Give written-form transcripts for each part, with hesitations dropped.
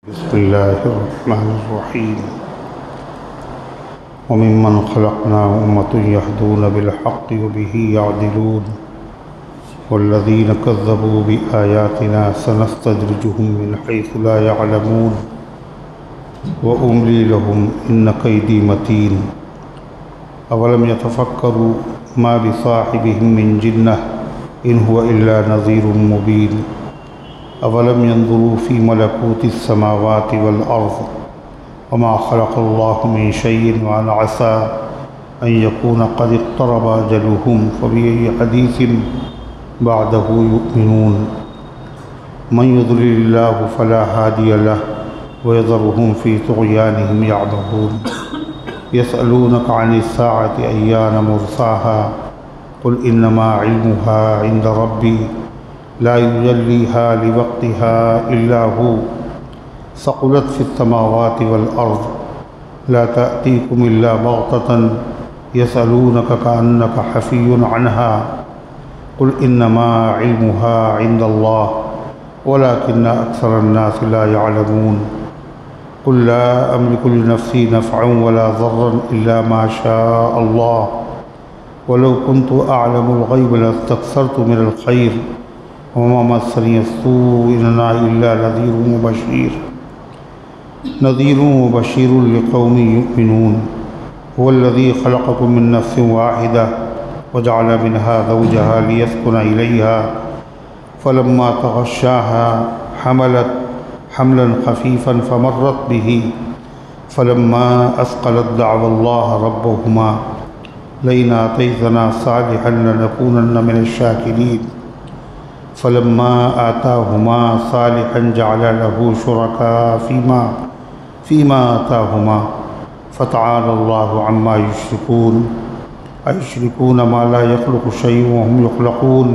بسم الله الرحمن الرحيم وممن خلقنا أمة يهدون بالحق وبه يعدلون والذين كذبوا بآياتنا سنستدرجهم من حيث لا يعلمون وأملي لهم إن كيدي متين أولم يتفكروا ما بصاحبهم من جنة إن هو إلا نذير مبين اولم ينظروا في ملكوت السماوات والارض وما خلق الله من شيء وان عسى ان يكون قد اقترب اجلهم فبأي حديث بعده يؤمنون من يضلل الله فلا هادي له ويذرهم في طغيانهم يعمهون يسألونك عن الساعة أيان مرساها قل إنما علمها عند ربي لا يجليها لوقتها إلا هو ثقلت في السماوات والأرض لا تأتيكم إلا بغتة يسألونك كأنك حفي عنها قل إنما علمها عند الله ولكن أكثر الناس لا يعلمون قل لا أملك لنفسي نفعا ولا ضرا إلا ما شاء الله ولو كنت أعلم الغيب لاستكثرت من الخير وما مسني السوء إن أنا إلا نذير وبشير لقوم يؤمنون هو الذي خلقكم من نفس واحدة وجعل منها زوجها ليسكن إليها فلما تغشاها حملت حملا خفيفا فمرت به فلما أثقلت دعوا الله ربهما لئن آتيتنا صالحا لنكونن من الشاكرين فلما آتاهما صالحا جعل له شركاء فيما آتاهما فتعالى الله عما يشركون أيشركون ما لا يخلق شيء وهم يخلقون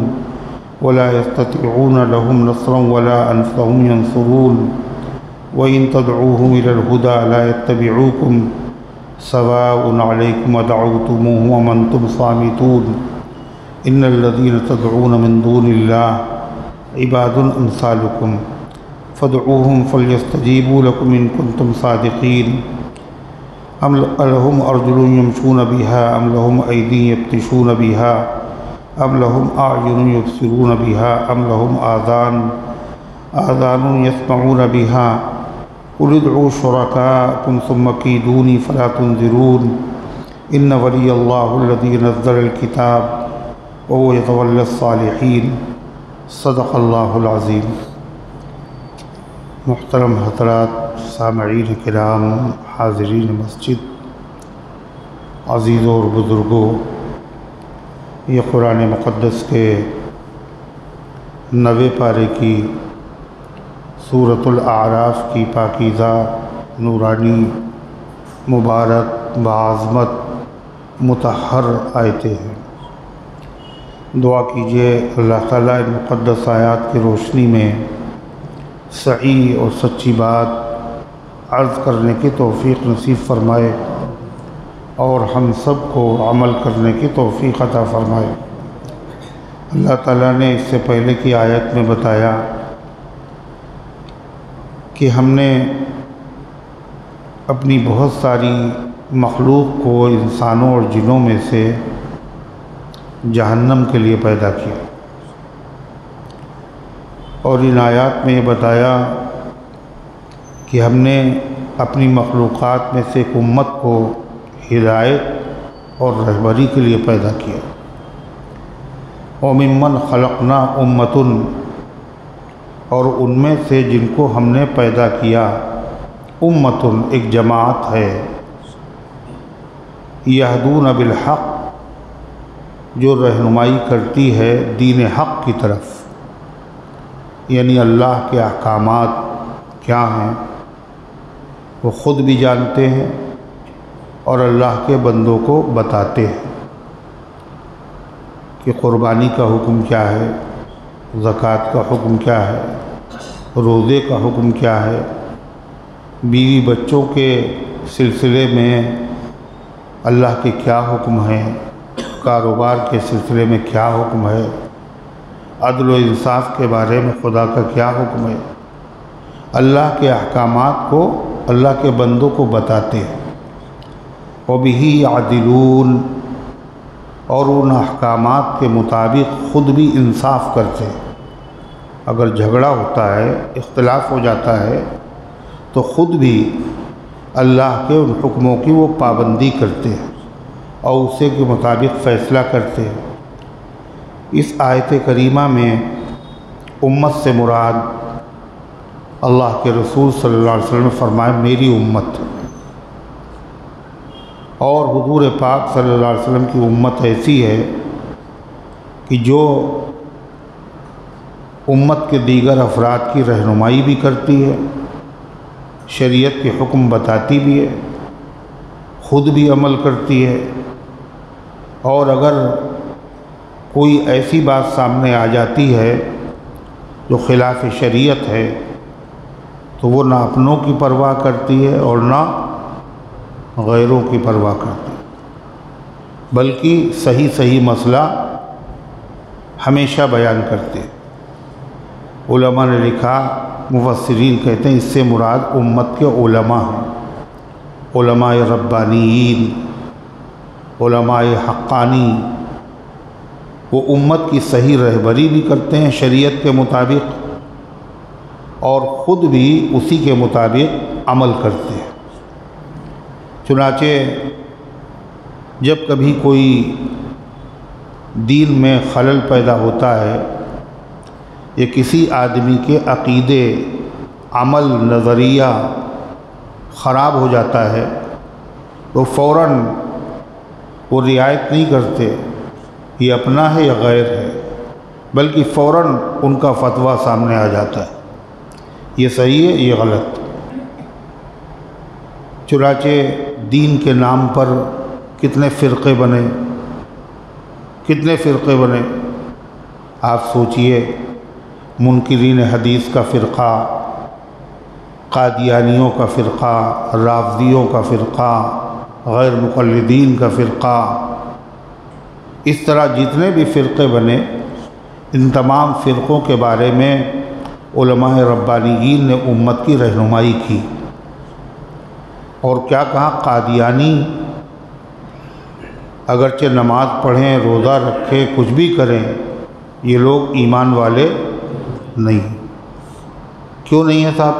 ولا يستطيعون لهم نصرا ولا أنفسهم ينصرون وإن تدعوهم إلى الهدى لا يتبعوكم سواء عليكم ودعوتموه وأنتم صامتون إن الذين تدعون من دون الله عباد أمثالكم فادعوهم فليستجيبوا لكم إن كنتم صادقين أم لهم أرجل يمشون بها أم لهم أيدي يبطشون بها أم لهم أعين يبصرون بها أم لهم آذان يسمعون بها قل ادعوا شركاءكم ثم كيدوني فلا تنذرون إن ولي الله الذي نزل الكتاب وهو يتولى الصالحين صدق اللہ العظیم۔ محترم حضرات، سامعین کرام، حاضرین مسجد، عزیزوں اور بزرگوں، یہ قرآن مقدس کے 90 پارے کی سورۃ الاعراف کی پاکیزہ، نورانی، مبارک، بعظمت، مطہر آیتیں ہیں۔ دعا کیجئے اللہ تعالیٰ ان مقدس آیات کی روشنی میں صحیح اور سچی بات عرض کرنے کی توفیق نصیب فرمائے اور ہم سب کو عمل کرنے کی توفیق عطا فرمائے۔ اللہ تعالیٰ نے اس سے پہلے کی آیت میں بتایا کہ ہم نے اپنی بہت ساری مخلوق کو انسانوں اور جنوں میں سے جہنم کے لیے پیدا کیا، اور ان آیات میں یہ بتایا کہ ہم نے اپنی مخلوقات میں سے ایک امت کو ہدایت اور رہبری کے لیے پیدا کیا۔ وَمِمَّنْ خَلَقْنَا أُمَّةٌ، اور ان میں سے جن کو ہم نے پیدا کیا، امتن ایک جماعت ہے، یہدون بالحق، جو رہنمائی کرتی ہے دین حق کی طرف، یعنی اللہ کے احکامات کیا ہیں وہ خود بھی جانتے ہیں اور اللہ کے بندوں کو بتاتے ہیں کہ قربانی کا حکم کیا ہے، زکوٰۃ کا حکم کیا ہے، روزے کا حکم کیا ہے، بیوی بچوں کے سلسلے میں اللہ کے کیا حکم ہیں، کاروبار کے سلسلے میں کیا حکم ہے، عدل و انصاف کے بارے میں خدا کا کیا حکم ہے، اللہ کے احکامات کو اللہ کے بندوں کو بتاتے ہیں، وَبِهِ يَعْدِلُونَ، اور ان احکامات کے مطابق خود بھی انصاف کرتے ہیں۔ اگر جھگڑا ہوتا ہے، اختلاف ہو جاتا ہے، تو خود بھی اللہ کے ان حکموں کی وہ پابندی کرتے ہیں اور اسی کے مطابق فیصلہ کرتے ہیں۔ اس آیت کریمہ میں امت سے مراد اللہ کے رسول صلی اللہ علیہ وسلم نے فرمایا میری امت، اور حضور پاک صلی اللہ علیہ وسلم کی امت ایسی ہے کہ جو امت کے دیگر افراد کی رہنمائی بھی کرتی ہے، شریعت کے حکم بتاتی بھی ہے، خود بھی عمل کرتی ہے، اور اگر کوئی ایسی بات سامنے آ جاتی ہے جو خلاف شریعت ہے تو وہ نہ اپنوں کی پرواہ کرتی ہے اور نہ غیروں کی پرواہ کرتی ہے، بلکہ صحیح مسئلہ ہمیشہ بیان کرتے ہیں۔ علماء نے لکھا، مفسرین کہتے ہیں اس سے مراد امت کے علماء ہیں، علماء ربانیین، علماء حقانی۔ وہ امت کی صحیح رہبری بھی کرتے ہیں شریعت کے مطابق، اور خود بھی اسی کے مطابق عمل کرتے ہیں۔ چنانچہ جب کبھی کوئی دین میں خلل پیدا ہوتا ہے یا کسی آدمی کے عقیدے، عمل، نظریہ خراب ہو جاتا ہے تو فوراً وہ رعایت نہیں کرتے یہ اپنا ہے یا غیر ہے، بلکہ فوراً ان کا فتویٰ سامنے آ جاتا ہے، یہ صحیح ہے، یہ غلط۔ چنانچہ دین کے نام پر کتنے فرقے بنے، آپ سوچئے، منکرین حدیث کا فرقہ، قادیانیوں کا فرقہ، رافضیوں کا فرقہ، غیر مقلدین کا فرقہ، اس طرح جتنے بھی فرقے بنے، ان تمام فرقوں کے بارے میں علماء ربانیین نے امت کی رہنمائی کی، اور کیا کہا، قادیانی اگرچہ نماز پڑھیں، روزہ رکھیں، کچھ بھی کریں، یہ لوگ ایمان والے نہیں۔ کیوں نہیں ہے صاحب؟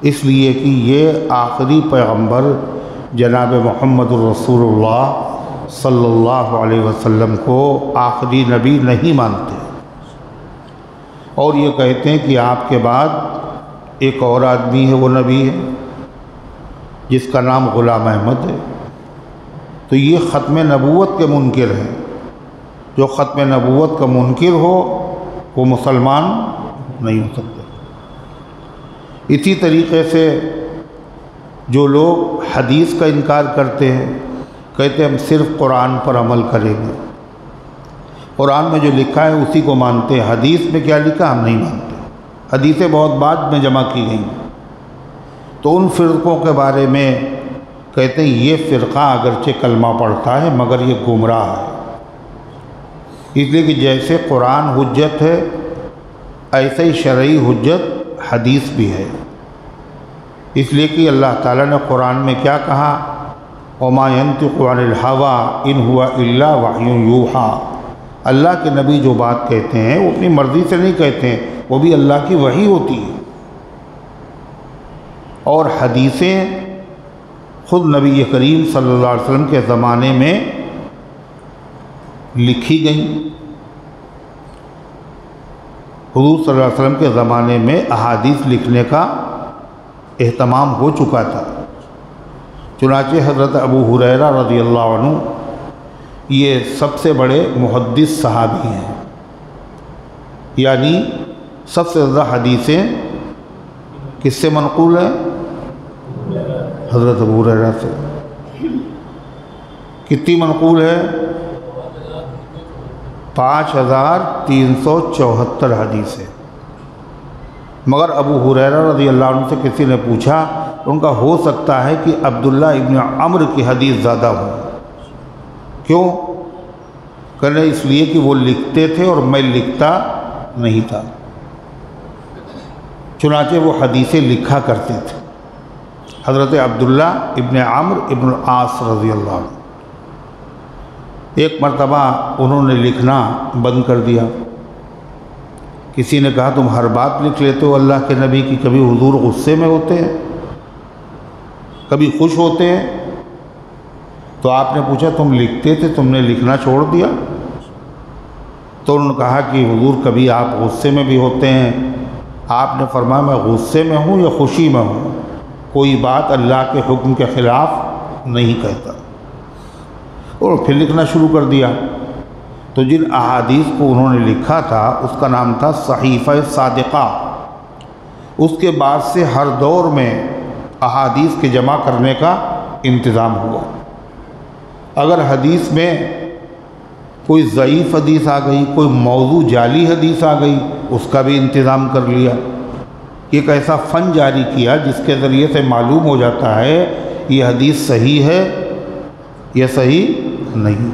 اس لیے کہ یہ آخری پیغمبر جناب محمد الرسول اللہ صلی اللہ علیہ وسلم کو آخری نبی نہیں مانتے، اور یہ کہتے ہیں کہ آپ کے بعد ایک اور آدمی ہے، وہ نبی ہے جس کا نام غلام احمد ہے۔ تو یہ ختم نبوت کے منکر ہیں۔ جو ختم نبوت کا منکر ہو وہ مسلمان نہیں ہو سکتے۔ اسی طریقے سے جو لوگ حدیث کا انکار کرتے ہیں، کہتے ہیں ہم صرف قرآن پر عمل کریں گے، قرآن میں جو لکھا ہے اسی کو مانتے ہیں، حدیث میں کیا لکھا ہم نہیں مانتے، حدیثیں بہت بعد میں جمع کی گئیں۔ تو ان فرقوں کے بارے میں کہتے ہیں یہ فرقہ اگرچہ کلمہ پڑھتا ہے مگر یہ گمراہ ہے، اس لیے کہ جیسے قرآن حجت ہے ایسے ہی شرعی حجت حدیث بھی ہے۔ اس لیے کہ اللہ تعالیٰ نے قرآن میں کیا کہا، وَمَا يَنطِقُ عَنِ الْهَوَىٰ إِنْ هُوَ إِلَّا وَحْيٌ يُوحَىٰ۔ اللہ کے نبی جو بات کہتے ہیں وہ اپنی مرضی سے نہیں کہتے ہیں، وہ بھی اللہ کی وحی ہوتی ہے، اور حدیثیں خود نبی کریم صلی اللہ علیہ وسلم کے زمانے میں لکھی گئیں۔ حضور صلی اللہ علیہ وسلم کے زمانے میں احادیث لکھنے کا اہتمام ہو چکا تھا۔ چنانچہ حضرت ابو ہریرہ رضی اللہ عنہ یہ سب سے بڑے محدث صحابی ہیں، یعنی سب سے زیادہ حدیثیں کس سے منقول ہیں؟ حضرت ابو ہریرہ سے۔ کتنی منقول ہے؟ 5374 حدیثیں۔ مگر ابو ہریرہ رضی اللہ عنہ سے کسی نے پوچھا، ان کا ہو سکتا ہے کہ عبداللہ ابن عمرو کی حدیث زیادہ ہو۔ کیوں؟ کہنے اس لیے کہ وہ لکھتے تھے اور میں لکھتا نہیں تھا۔ چنانچہ وہ حدیثیں لکھا کرتے تھے۔ حضرت عبداللہ ابن عمرو ابن العاص رضی اللہ عنہ، ایک مرتبہ انہوں نے لکھنا بند کر دیا۔ کسی نے کہا تم ہر بات لکھ لیتے ہو اللہ کے نبی کی، کبھی حضور غصے میں ہوتے ہیں، کبھی خوش ہوتے ہیں؟ تو آپ نے پوچھا تم لکھتے تھے، تم نے لکھنا چھوڑ دیا؟ تو انہوں نے کہا کہ حضور کبھی آپ غصے میں بھی ہوتے ہیں۔ آپ نے فرمایا میں غصے میں ہوں یا خوشی میں ہوں، کوئی بات اللہ کے حکم کے خلاف نہیں کہتا۔ اور پھر لکھنا شروع کر دیا۔ تو جن احادیث کو انہوں نے لکھا تھا اس کا نام تھا صحیفہ صادقہ۔ اس کے بعد سے ہر دور میں احادیث کے جمع کرنے کا انتظام ہوا۔ اگر حدیث میں کوئی ضعیف حدیث آ گئی، کوئی موضوع جعلی حدیث آ گئی، اس کا بھی انتظام کر لیا۔ ایک ایسا فن جاری کیا جس کے ذریعے سے معلوم ہو جاتا ہے یہ حدیث صحیح ہے یا صحیح نہیں۔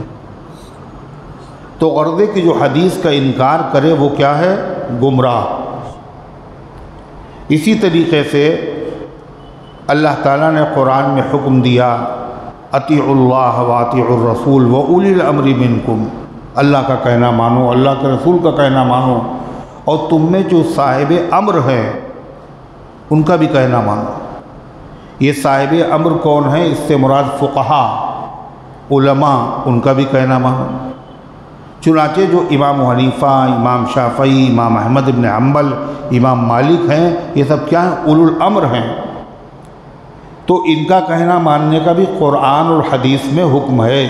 تو غرض ہے کہ جو حدیث کا انکار کرے وہ کیا ہے؟ گمراہ۔ اسی طریقے سے اللہ تعالیٰ نے قرآن میں حکم دیا اطیعوا اللہ واطیعوا الرسول واولی الامر منکم، اللہ کا کہنا مانو، اللہ کے رسول کا کہنا مانو، اور تم میں جو صاحب امر ہیں ان کا بھی کہنا مانو۔ یہ صاحب امر کون ہے؟ اس سے مراد فقہا، علماء، ان کا بھی کہنا مانو۔ چنانچہ جو امام حنیفہ، امام شافعی، امام احمد بن حنبل، امام مالک ہیں، یہ سب کیا ہیں؟ اولو الامر ہیں۔ تو ان کا کہنا ماننے کا بھی قرآن اور حدیث میں حکم ہے۔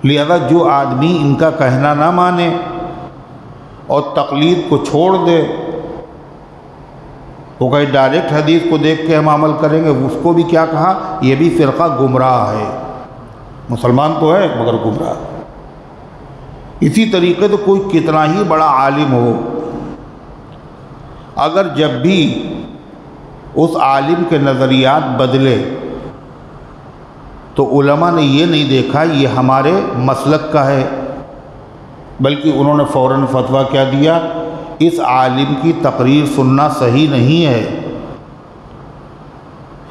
لہذا جو آدمی ان کا کہنا نہ مانے اور تقلید کو چھوڑ دے، وہ کہیں ڈائریکٹ حدیث کو دیکھ کے ہم عمل کریں گے، اس کو بھی کیا کہا؟ یہ بھی فرقہ گمراہ ہے، مسلمان تو ہے مگر گمراہ۔ اسی طریقے سے کوئی کتنا ہی بڑا عالم ہو، اگر جب بھی اس عالم کے نظریات بدلے تو علماء نے یہ نہیں دیکھا یہ ہمارے مسلک کا ہے، بلکہ انہوں نے فوراً فتویٰ کیا دیا؟ اس عالم کی تقریر سننا صحیح نہیں ہے،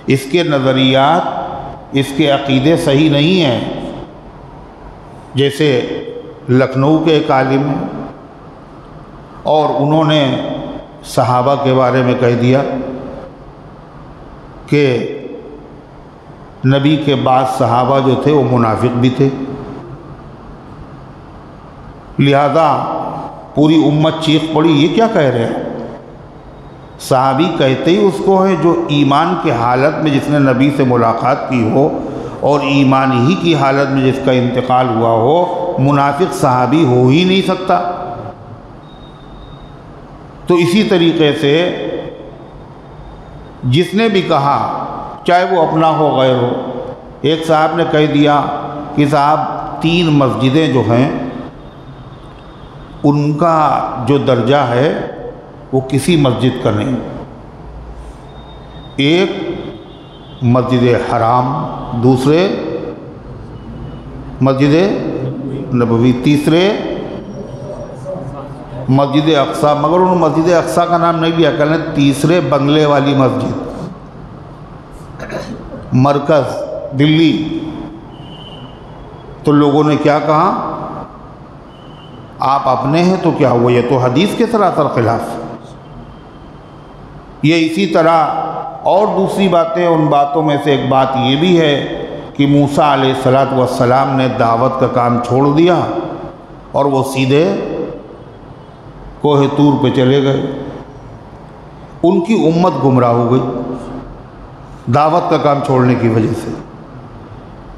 اس کے نظریات، اس کے عقیدے صحیح نہیں ہیں۔ جیسے لکھنؤ کے ایک عالم ہیں اور انہوں نے صحابہ کے بارے میں کہہ دیا کہ نبی کے بعد صحابہ جو تھے وہ منافق بھی تھے، لہذا پوری امت چیخ پڑی یہ کیا کہہ رہے ہیں؟ صحابی کہتے ہی اس کو ہے جو ایمان کے حالت میں جس نے نبی سے ملاقات کی ہو اور ایمان ہی کی حالت میں جس کا انتقال ہوا ہو، منافق صحابی ہو ہی نہیں سکتا۔ تو اسی طریقے سے جس نے بھی کہا، چاہے وہ اپنا ہو غیر ہو، ایک صاحب نے کہہ دیا کہ صاحب 3 مسجدیں جو ہیں ان کا جو درجہ ہے وہ کسی مسجد کا نہیں، ایک مسجد حرام، دوسرے مسجد نبوی، تیسرے مسجد اقصیٰ، مگر انہوں نے مسجد اقصیٰ کا نام نہیں لیا، کہنے تیسرے بنگلے والی مسجد، مرکز دلی۔ تو لوگوں نے کیا کہا؟ آپ اپنے ہیں تو کیا ہوا، یہ تو حدیث کے سراسر خلاف۔ یہ اسی طرح اور دوسری باتیں، ان باتوں میں سے ایک بات یہ بھی ہے کہ موسیٰ علیہ السلام نے دعوت کا کام چھوڑ دیا اور وہ سیدھے کوہ طور پہ چلے گئے، ان کی امت گمراہ ہو گئی دعوت کا کام چھوڑنے کی وجہ سے۔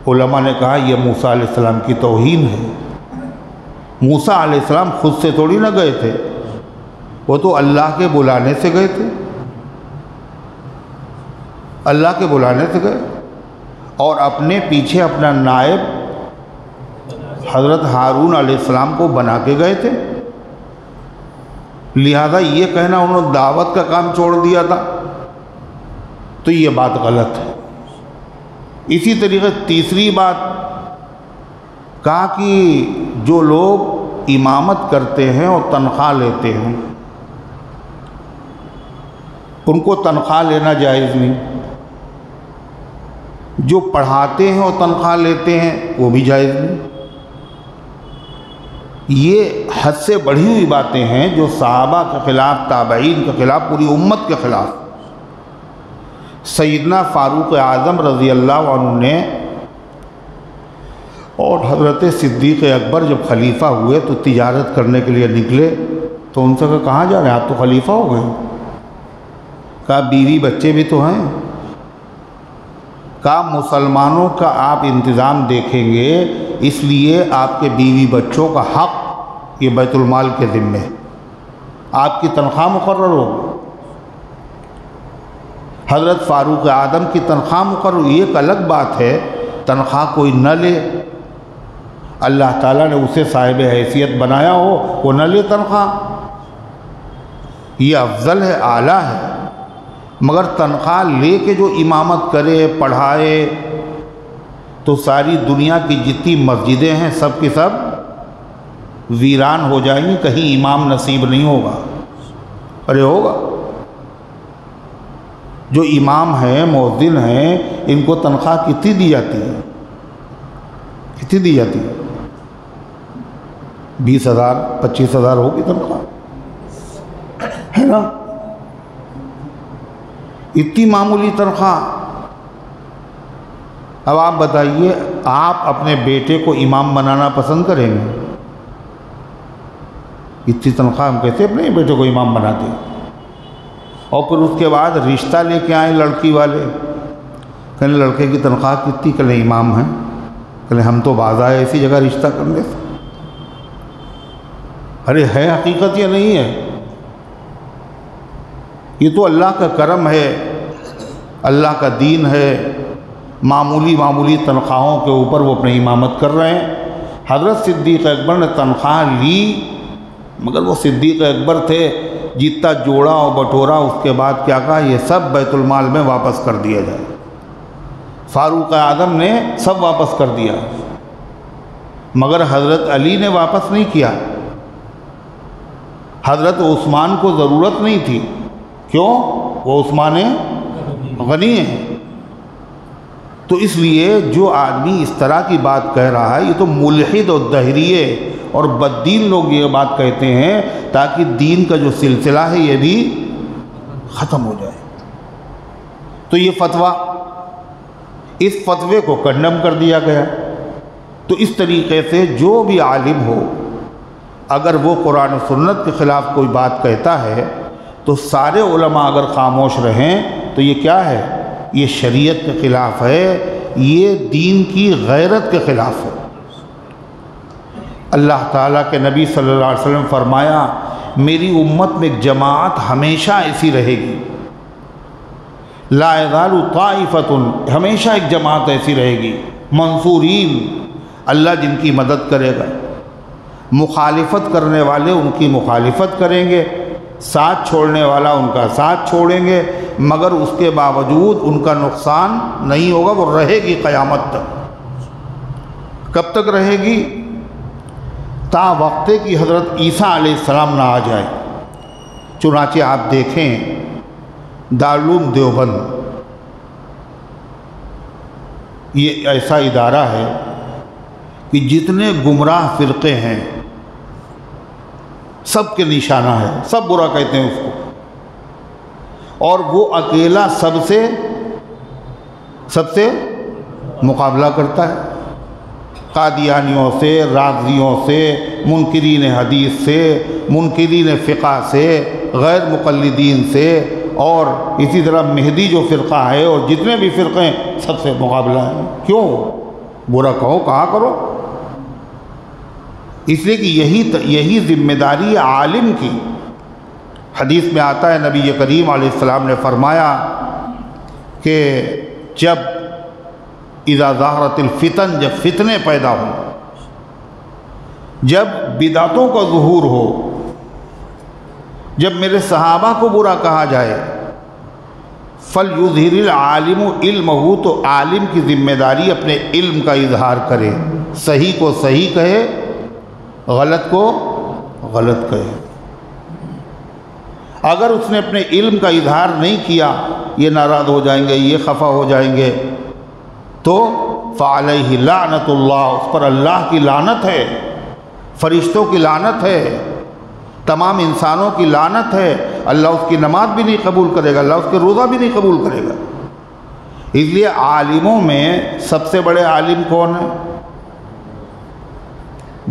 علماء نے کہا یہ موسیٰ علیہ السلام کی توہین ہے۔ موسیٰ علیہ السلام خود سے تھوڑی نہ گئے تھے، وہ تو اللہ کے بلانے سے گئے تھے، اللہ کے بلانے سے گئے، اور اپنے پیچھے اپنا نائب حضرت ہارون علیہ السلام کو بنا کے گئے تھے۔ لہذا یہ کہنا انہوں نے دعوت کا کام چھوڑ دیا تھا تو یہ بات غلط ہے۔ اسی طریقے تیسری بات کہا کہ جو لوگ امامت کرتے ہیں اور تنخواہ لیتے ہیں ان کو تنخواہ لینا جائز نہیں، جو پڑھاتے ہیں اور تنخواہ لیتے ہیں وہ بھی جائز نہیں۔ یہ حد سے بڑھی ہوئی باتیں ہیں جو صحابہ کے خلاف، تابعین کے خلاف، پوری امت کے خلاف۔ سیدنا فاروق اعظم رضی اللہ عنہ نے اور حضرت صدیق اکبر جب خلیفہ ہوئے تو تجارت کرنے کے لیے نکلے تو ان سے کہاں جا رہے ہیں، آپ تو خلیفہ ہو گئے؟ کہا بیوی بچے بھی تو ہیں۔ کہا مسلمانوں کا آپ انتظام دیکھیں گے، اس لیے آپ کے بیوی بچوں کا حق یہ بیت المال کے ذمے، آپ کی تنخواہ مقرر ہو۔ حضرت فاروق اعظم کی تنخواہ مقرر، یہ ایک الگ بات ہے تنخواہ کوئی نہ لے، اللہ تعالیٰ نے اسے صاحب حیثیت بنایا ہو، وہ نہ لے تنخواہ، یہ افضل ہے، اعلیٰ ہے۔ مگر تنخواہ لے کے جو امامت کرے، پڑھائے، تو ساری دنیا کی جتنی مسجدیں ہیں سب کی سب ویران ہو جائیں گی، کہیں امام نصیب نہیں ہوگا۔ ارے ہوگا، جو امام ہیں، مؤذن ہیں، ان کو تنخواہ کتنی دی جاتی ہے؟ کتنی دی جاتی ہے؟ 20,000 25,000 ہوگی تنخواہ، ہے نا؟ اتنی معمولی تنخواہ۔ اب آپ بتائیے، آپ اپنے بیٹے کو امام بنانا پسند کریں گے؟ اتنی تنخواہ ہم کیسے اپنے بیٹے کو امام بناتے ہیں؟ اور پھر اس کے بعد رشتہ لے کے آئیں لڑکی والے، کہیں لڑکے کی تنخواہ کتنی؟ کہیں امام ہیں، کہیں ہم تو باز آئے ایسی جگہ رشتہ کرنے سے۔ ارے ہے حقیقت یا نہیں ہے؟ یہ تو اللہ کا کرم ہے، اللہ کا دین ہے، معمولی معمولی تنخواہوں کے اوپر وہ اپنی امامت کر رہے ہیں۔ حضرت صدیق اکبر نے تنخواہ لی، مگر وہ صدیق اکبر تھے، جتنا جوڑا اور بٹورا اس کے بعد کیا کہا، یہ سب بیت المال میں واپس کر دیا جائے۔ فاروق اعظم نے سب واپس کر دیا، مگر حضرت علی نے واپس نہیں کیا۔ حضرت عثمان کو ضرورت نہیں تھی، کیوں؟ وہ عثمان غنی ہیں۔ تو اس لیے جو آدمی اس طرح کی بات کہہ رہا ہے، یہ تو ملحد اور دہریے اور بددین لوگ یہ بات کہتے ہیں تاکہ دین کا جو سلسلہ ہے یہ بھی ختم ہو جائے۔ تو یہ فتویٰ، اس فتوے کو کنڈم کر دیا گیا۔ تو اس طریقے سے جو بھی عالم ہو، اگر وہ قرآن و سنت کے خلاف کوئی بات کہتا ہے تو سارے علماء اگر خاموش رہیں تو یہ کیا ہے؟ یہ شریعت کے خلاف ہے، یہ دین کی غیرت کے خلاف ہے۔ اللہ تعالیٰ کے نبی صلی اللہ علیہ وسلم فرمایا، میری امت میں ایک جماعت ہمیشہ ایسی رہے گی، لا یزال طائفۃ، ہمیشہ ایک جماعت ایسی رہے گی، منصورین، اللہ جن کی مدد کرے گا، مخالفت کرنے والے ان کی مخالفت کریں گے، ساتھ چھوڑنے والا ان کا ساتھ چھوڑیں گے، مگر اس کے باوجود ان کا نقصان نہیں ہوگا، وہ رہے گی قیامت تک۔ کب تک رہے گی؟ تا وقتے کی حضرت عیسیٰ علیہ السلام نہ آ جائے۔ چنانچہ آپ دیکھیں دارالعلوم دیوبند، یہ ایسا ادارہ ہے کہ جتنے گمراہ فرقے ہیں سب کے نشانہ ہے، سب برا کہتے ہیں اس کو، اور وہ اکیلا سب سے مقابلہ کرتا ہے، قادیانیوں سے، رافضیوں سے، منکرین حدیث سے، منکرین فقہ سے، غیر مقلدین سے، اور اسی طرح مہدی جو فرقہ ہے اور جتنے بھی فرقے ہیں سب سے مقابلہ ہے۔ کیوں؟ برا کہو، کہا کرو، اس لیے کہ یہی ذمہ داری ہے عالم کی۔ حدیث میں آتا ہے نبی کریم علیہ السلام نے فرمایا کہ جب اذا ظہرت الفتن، جب فتنے پیدا ہوں، جب بدعتوں کا ظہور ہو، جب میرے صحابہ کو برا کہا جائے، فَلْيُظْهِرِ الْعَالِمُ عِلْمَهُ، تو عالم کی ذمہ داری اپنے علم کا اظہار کرے، صحیح کو صحیح کہے، غلط کو غلط کہے۔ اگر اس نے اپنے علم کا اظہار نہیں کیا، یہ ناراض ہو جائیں گے، یہ خفا ہو جائیں گے، تو فعلیہ لعنت اللہ، اس پر اللہ کی لعنت ہے، فرشتوں کی لعنت ہے، تمام انسانوں کی لعنت ہے۔ اللہ اس کی نماز بھی نہیں قبول کرے گا، اللہ اس کے روزہ بھی نہیں قبول کرے گا۔ اس لیے عالموں میں سب سے بڑے عالم کون ہیں؟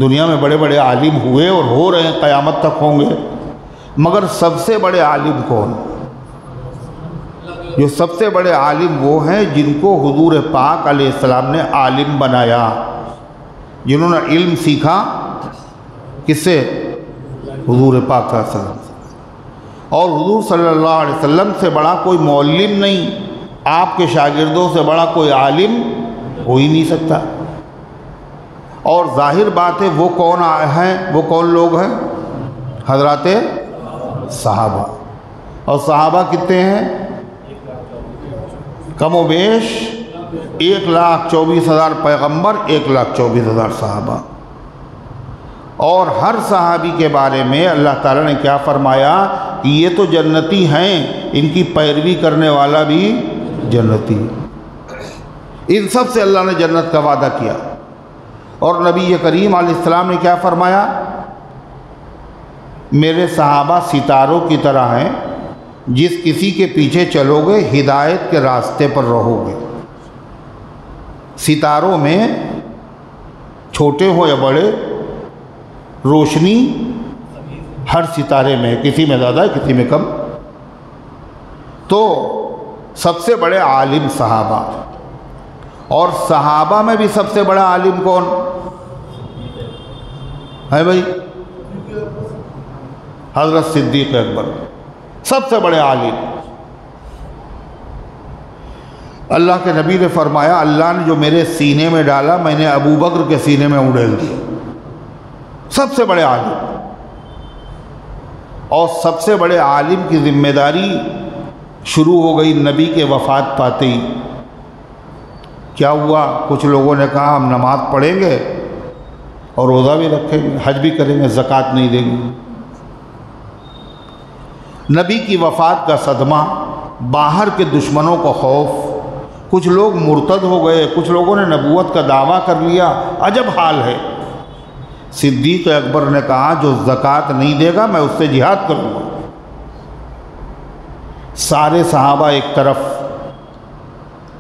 دنیا میں بڑے بڑے عالم ہوئے اور ہو رہے ہیں، قیامت تک ہوں گے، مگر سب سے بڑے عالم کون؟ جو سب سے بڑے عالم وہ ہیں جن کو حضور پاک علیہ السلام نے عالم بنایا، جنہوں نے علم سیکھا کس سے؟ حضور پاک صلی اللہ علیہ وسلم سے۔ اور حضور صلی اللہ علیہ وسلم سے بڑا کوئی معلم نہیں، آپ کے شاگردوں سے بڑا کوئی عالم ہو ہی نہیں سکتا۔ اور ظاہر بات ہے وہ کون ہیں، وہ کون لوگ ہیں؟ حضرات صحابہ۔ اور صحابہ کتنے ہیں؟ کم و بیش 1,24,000 پیغمبر، 1,24,000 صحابہ۔ اور ہر صحابی کے بارے میں اللہ تعالیٰ نے کیا فرمایا کہ یہ تو جنتی ہیں، ان کی پیروی کرنے والا بھی جنتی۔ ان سب سے اللہ نے جنت کا وعدہ کیا۔ اور نبی کریم علیہ السلام نے کیا فرمایا؟ میرے صحابہ ستاروں کی طرح ہیں، جس کسی کے پیچھے چلو گے ہدایت کے راستے پر رہو گے۔ ستاروں میں چھوٹے ہو یا بڑے، روشنی ہر ستارے میں ہے، کسی میں زیادہ ہے کسی میں کم۔ تو سب سے بڑے عالم صحابہ، اور صحابہ میں بھی سب سے بڑا عالم کون ہے بھائی؟ حضرت صدیق اکبر، سب سے بڑے عالم۔ اللہ کے نبی نے فرمایا اللہ نے جو میرے سینے میں ڈالا میں نے ابو بکر کے سینے میں اڑیل دیا۔ سب سے بڑے عالم، اور سب سے بڑے عالم کی ذمہ داری شروع ہو گئی نبی کے وفات پاتے ہی۔ کیا ہوا؟ کچھ لوگوں نے کہا ہم نماز پڑھیں گے اور روزہ بھی رکھیں گے، حج بھی کریں گے، زکوٰۃ نہیں دیں گے۔ نبی کی وفات کا صدمہ، باہر کے دشمنوں کو خوف، کچھ لوگ مرتد ہو گئے، کچھ لوگوں نے نبوت کا دعویٰ کر لیا، عجب حال ہے۔ صدیق اکبر نے کہا جو زکوٰۃ نہیں دے گا میں اس سے جہاد کروں گا۔ سارے صحابہ ایک طرف،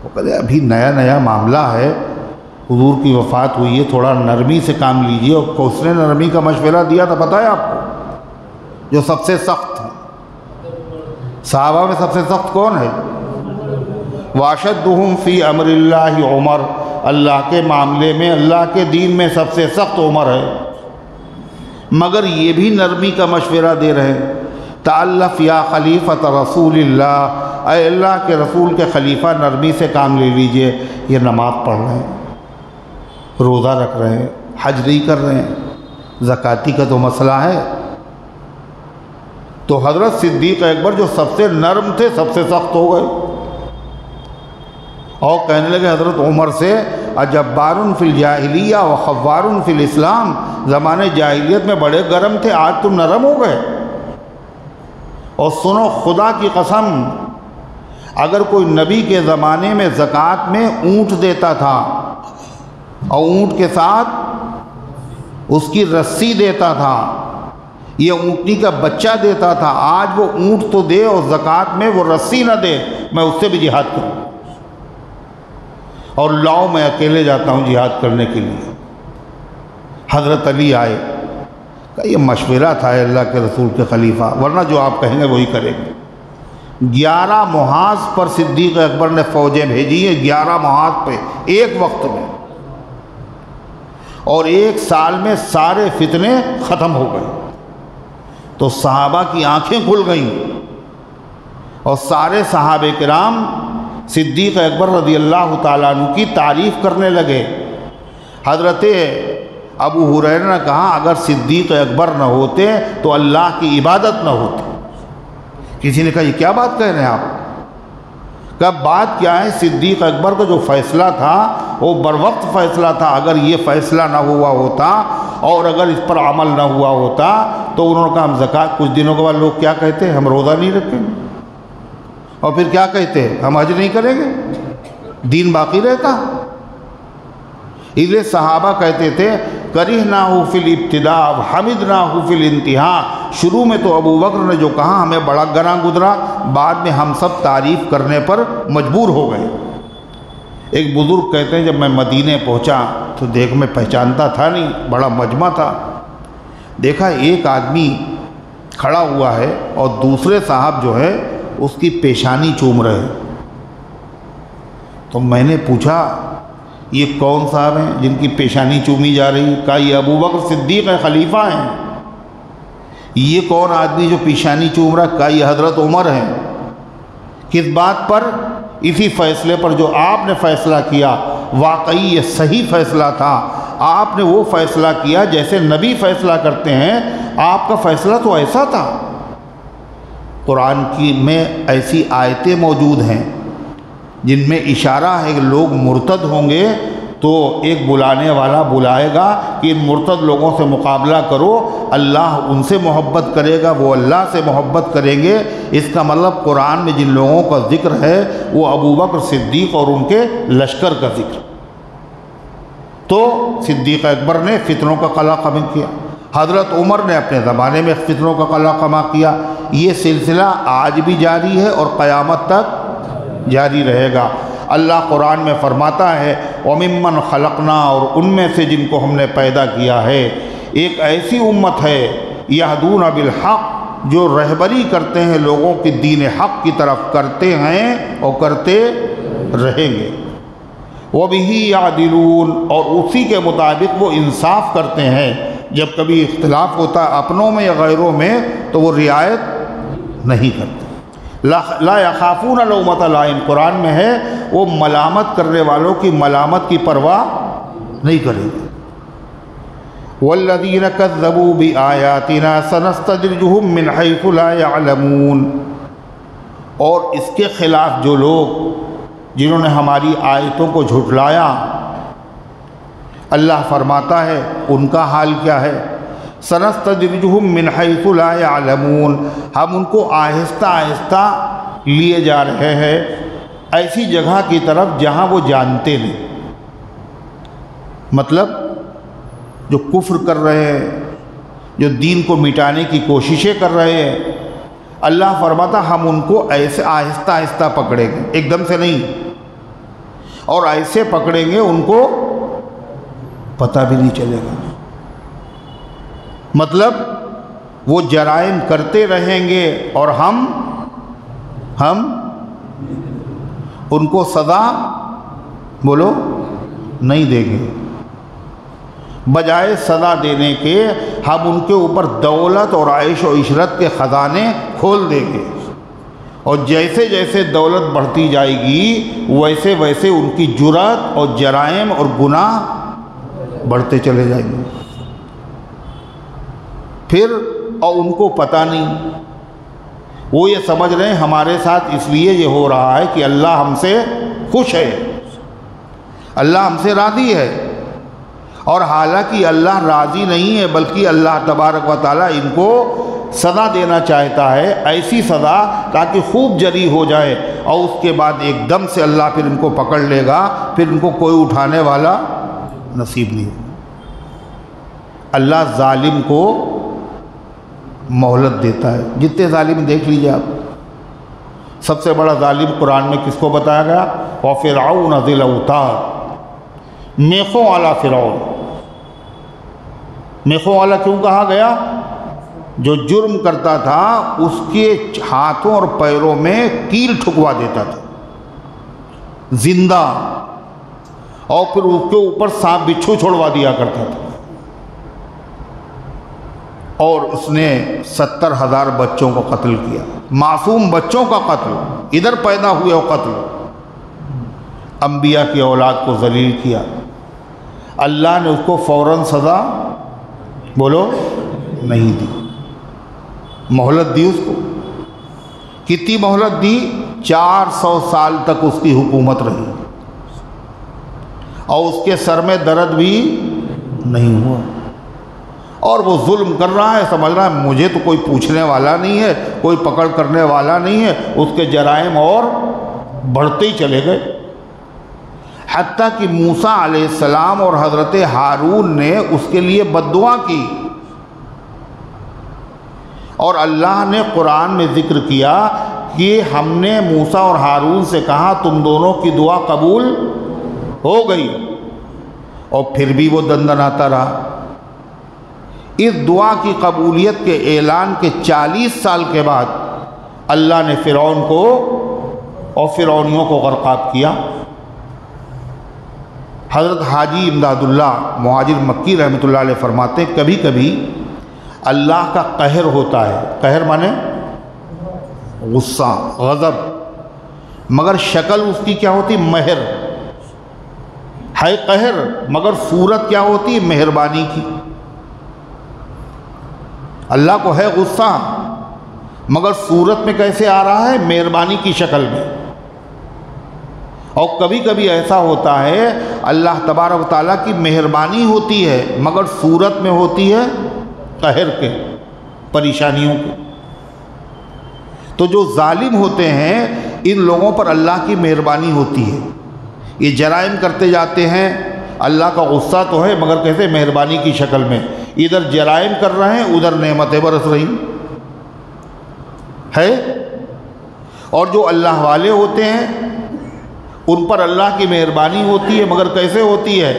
وہ کہتے ابھی نیا نیا معاملہ ہے، حضور کی وفات ہوئی ہے، تھوڑا نرمی سے کام لیجئے۔ اور اس نے نرمی کا مشورہ دیا تھا، پتہ ہے آپ کو؟ جو سب سے سخت ہے صحابہ میں، سب سے سخت کون ہے؟ واشدہم فی امر اللہ عمر، اللہ کے معاملے میں، اللہ کے دین میں سب سے سخت عمر ہے۔ مگر یہ بھی نرمی کا مشورہ دے رہے ہیں، تعلف یا خلیفۃ رسول اللہ، اے اللہ کے رسول کے خلیفہ نرمی سے کام لے لیجئے۔ یہ نماز پڑھ رہے ہیں، روزہ رکھ رہے ہیں، حج نہیں کر رہے ہیں، زکاتی کا تو مسئلہ ہے۔ تو حضرت صدیق اکبر جو سب سے نرم تھے سب سے سخت ہو گئے، اور کہنے لگے حضرت عمر سے اجبار فی الجاہلیہ و خوار فی الاسلام، زمانے جاہلیت میں بڑے گرم تھے، آج تم نرم ہو گئے۔ اور سنو خدا کی قسم، اگر کوئی نبی کے زمانے میں زکوٰۃ میں اونٹ دیتا تھا اور اونٹ کے ساتھ اس کی رسی دیتا تھا، یہ اونٹنی کا بچہ دیتا تھا، آج وہ اونٹ تو دے اور زکوٰۃ میں وہ رسی نہ دے، میں اس سے بھی جہاد کروں، اور لاؤ میں اکیلے جاتا ہوں جہاد کرنے کے لیے۔ حضرت علی آئے، کہ یہ مشورہ تھا اللہ کے رسول کے خلیفہ، ورنہ جو آپ کہیں گے وہی کریں گے۔ 11 محاذ پر صدیق اکبر نے فوجیں بھیجی ہیں، 11 محاذ پہ ایک وقت میں، اور 1 سال میں سارے فتنے ختم ہو گئے۔ تو صحابہ کی آنکھیں کھل گئیں، اور سارے صحابہ کرام صدیق اکبر رضی اللہ تعالیٰ عنہ کی تعریف کرنے لگے۔ حضرت ابو ہریرہ نے کہا اگر صدیق اکبر نہ ہوتے تو اللہ کی عبادت نہ ہوتی۔ کسی نے کہا یہ کیا بات کہہ رہے ہیں آپ؟ کہ بات کیا ہے، صدیق اکبر کا جو فیصلہ تھا وہ بروقت فیصلہ تھا، اگر یہ فیصلہ نہ ہوا ہوتا اور اگر اس پر عمل نہ ہوا ہوتا تو انہوں نے کہا ہم زکوٰۃ. کچھ دنوں کے بعد لوگ کیا کہتے ہیں؟ ہم روزہ نہیں رکھیں گے. اور پھر کیا کہتے ہیں؟ ہم حج نہیں کریں گے. دین باقی رہتا. اس لیے صحابہ کہتے تھے کرہناہ فی الابتداء حمدناہ فی الانتہاء. شروع میں تو ابو بکر نے جو کہا ہمیں بڑا گراں گزرا، بعد میں ہم سب تعریف کرنے پر مجبور ہو گئے. ایک بزرگ کہتے ہیں جب میں مدینے پہنچا تو دیکھ میں پہچانتا تھا نہیں، بڑا مجمع تھا. دیکھا ایک آدمی کھڑا ہوا ہے اور دوسرے صاحب جو ہے اس کی پیشانی چوم رہے ہیں. تو میں نے پوچھا یہ کون صاحب ہیں جن کی پیشانی چومی جا رہی؟ کہا یہ ابو بکر صدیق ہے، خلیفہ ہیں. یہ کون آدمی جو پیشانی چوم رہا؟ کہا یہ حضرت عمر ہیں. کس بات پر؟ اسی فیصلے پر جو آپ نے فیصلہ کیا. واقعی یہ صحیح فیصلہ تھا. آپ نے وہ فیصلہ کیا جیسے نبی فیصلہ کرتے ہیں. آپ کا فیصلہ تو ایسا تھا. قرآن کی میں ایسی آیتیں موجود ہیں جن میں اشارہ ہے کہ لوگ مرتد ہوں گے تو ایک بلانے والا بلائے گا کہ ان مرتد لوگوں سے مقابلہ کرو. اللہ ان سے محبت کرے گا، وہ اللہ سے محبت کریں گے. اس کا مطلب قرآن میں جن لوگوں کا ذکر ہے وہ ابو بکر صدیق اور ان کے لشکر کا ذکر. تو صدیق اکبر نے فتنوں کا قلع قم کیا، حضرت عمر نے اپنے زمانے میں فتنوں کا قلع قم کیا. یہ سلسلہ آج بھی جاری ہے اور قیامت تک جاری رہے گا. اللہ قرآن میں فرماتا ہے وَمِمَّنْ خَلَقْنَا، اور ان میں سے جن کو ہم نے پیدا کیا ہے ایک ایسی امت ہے یہدون بالحق، جو رہبری کرتے ہیں لوگوں کی دین حق کی طرف، کرتے ہیں اور کرتے رہیں گے. وَبِهِ يَعْدِلُونَ، اور اسی کے مطابق وہ انصاف کرتے ہیں. جب کبھی اختلاف ہوتا ہے اپنوں میں یا غیروں میں تو وہ رعایت نہیں کرتے. لا یخافون لومۃ لائم، قرآن میں ہے وہ ملامت کرنے والوں کی ملامت کی پرواہ نہیں کریں گے. والذین کذبوا بآیاتنا سنستدرجهم من حیث لا یعلمون، اور اس کے خلاف جو لوگ جنہوں نے ہماری آیتوں کو جھٹلایا، اللہ فرماتا ہے ان کا حال کیا ہے؟ سنستدرجهم من حیث لا یعلمون، ہم ان کو آہستہ آہستہ لیے جا رہے ہیں ایسی جگہ کی طرف جہاں وہ جانتے نہیں. مطلب جو کفر کر رہے ہیں، جو دین کو مٹانے کی کوششیں کر رہے ہیں، اللہ فرماتا ہم ان کو ایسے آہستہ آہستہ پکڑیں گے، ایک دم سے نہیں. اور ایسے پکڑیں گے ان کو پتہ بھی نہیں چلے گا. مطلب وہ جرائم کرتے رہیں گے اور ہم ان کو سزا بولو نہیں دیں گے. بجائے سزا دینے کے ہم ان کے اوپر دولت اور عیش و عشرت کے خزانے کھول دیں گے. اور جیسے جیسے دولت بڑھتی جائے گی ویسے ویسے ان کی جرات اور جرائم اور گناہ بڑھتے چلے جائیں گے. پھر اور ان کو پتہ نہیں، وہ یہ سمجھ رہے ہیں ہمارے ساتھ اس لیے یہ ہو رہا ہے کہ اللہ ہم سے خوش ہے، اللہ ہم سے راضی ہے. اور حالانکہ اللہ راضی نہیں ہے، بلکہ اللہ تبارک و تعالیٰ ان کو سزا دینا چاہتا ہے، ایسی سزا تاکہ خوب جری ہو جائے، اور اس کے بعد ایک دم سے اللہ پھر ان کو پکڑ لے گا، پھر ان کو کوئی اٹھانے والا نصیب نہیں ہوگا. اللہ ظالم کو مہلت دیتا ہے. جتنے ظالم دیکھ لیجیے آپ، سب سے بڑا ظالم قرآن میں کس کو بتایا گیا؟ وَفِرْعَوْنَ ذِي الْأَوْتَادِ، میخوں والا فرعون. میخوں والا کیوں کہا گیا؟ جو جرم کرتا تھا اس کے ہاتھوں اور پیروں میں کیل ٹھکوا دیتا تھا زندہ، اور پھر اس کے اوپر سانپ بچھو چھوڑوا دیا کرتا تھا. اور اس نے 70,000 بچوں کو قتل کیا، معصوم بچوں کا قتل، ادھر پیدا ہوئے قتل. انبیاء کی اولاد کو ذلیل کیا. اللہ نے اس کو فوراً سزا بولو نہیں دی، مہلت دی اس کو. کتنی مہلت دی؟ 400 سال تک اس کی حکومت رہی، اور اس کے سر میں درد بھی نہیں ہوا. اور وہ ظلم کر رہا ہے، سمجھ رہا ہے مجھے تو کوئی پوچھنے والا نہیں ہے، کوئی پکڑ کرنے والا نہیں ہے، اس کے جرائم اور بڑھتے ہی چلے گئے، حتیٰ کہ موسیٰ علیہ السلام اور حضرت ہارون نے اس کے لیے بد دعا کی، اور اللہ نے قرآن میں ذکر کیا کہ ہم نے موسیٰ اور ہارون سے کہا تم دونوں کی دعا قبول ہو گئی، اور پھر بھی وہ دندناتا رہا۔ اس دعا کی قبولیت کے اعلان کے 40 سال کے بعد اللہ نے فرعون کو اور فرعونیوں کو غرقاب کیا۔ حضرت حاجی امداد اللہ مہاجر مکی رحمۃ اللہ علیہ فرماتے ہیں کبھی کبھی اللہ کا قہر ہوتا ہے، قہر مانے غصہ، غضب، مگر شکل اس کی کیا ہوتی؟ مہر ہے، قہر مگر صورت کیا ہوتی؟ مہربانی کی۔ اللہ کو ہے غصہ مگر صورت میں کیسے آ رہا ہے؟ مہربانی کی شکل میں۔ اور کبھی کبھی ایسا ہوتا ہے اللہ تبارک و تعالیٰ کی مہربانی ہوتی ہے مگر صورت میں ہوتی ہے قہر کے، پریشانیوں کے۔ تو جو ظالم ہوتے ہیں ان لوگوں پر اللہ کی مہربانی ہوتی ہے، یہ جرائم کرتے جاتے ہیں، اللہ کا غصہ تو ہے مگر کیسے؟ مہربانی کی شکل میں، ادھر جرائم کر رہے ہیں ادھر نعمتیں برس رہی ہے۔ اور جو اللہ والے ہوتے ہیں ان پر اللہ کی مہربانی ہوتی ہے مگر کیسے ہوتی ہے؟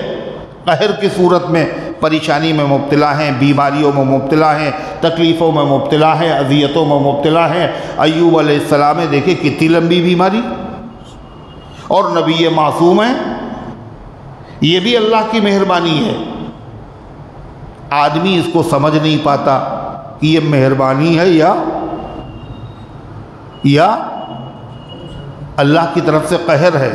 قہر کی صورت میں، پریشانی میں مبتلا ہیں، بیماریوں میں مبتلا ہیں، تکلیفوں میں مبتلا ہیں، اذیتوں میں مبتلا ہیں۔ ایوب علیہ السلام نے دیکھے کتنی لمبی بیماری، اور نبی معصوم ہیں، یہ بھی اللہ کی مہربانی ہے۔ آدمی اس کو سمجھ نہیں پاتا کہ یہ مہربانی ہے یا اللہ کی طرف سے قہر ہے۔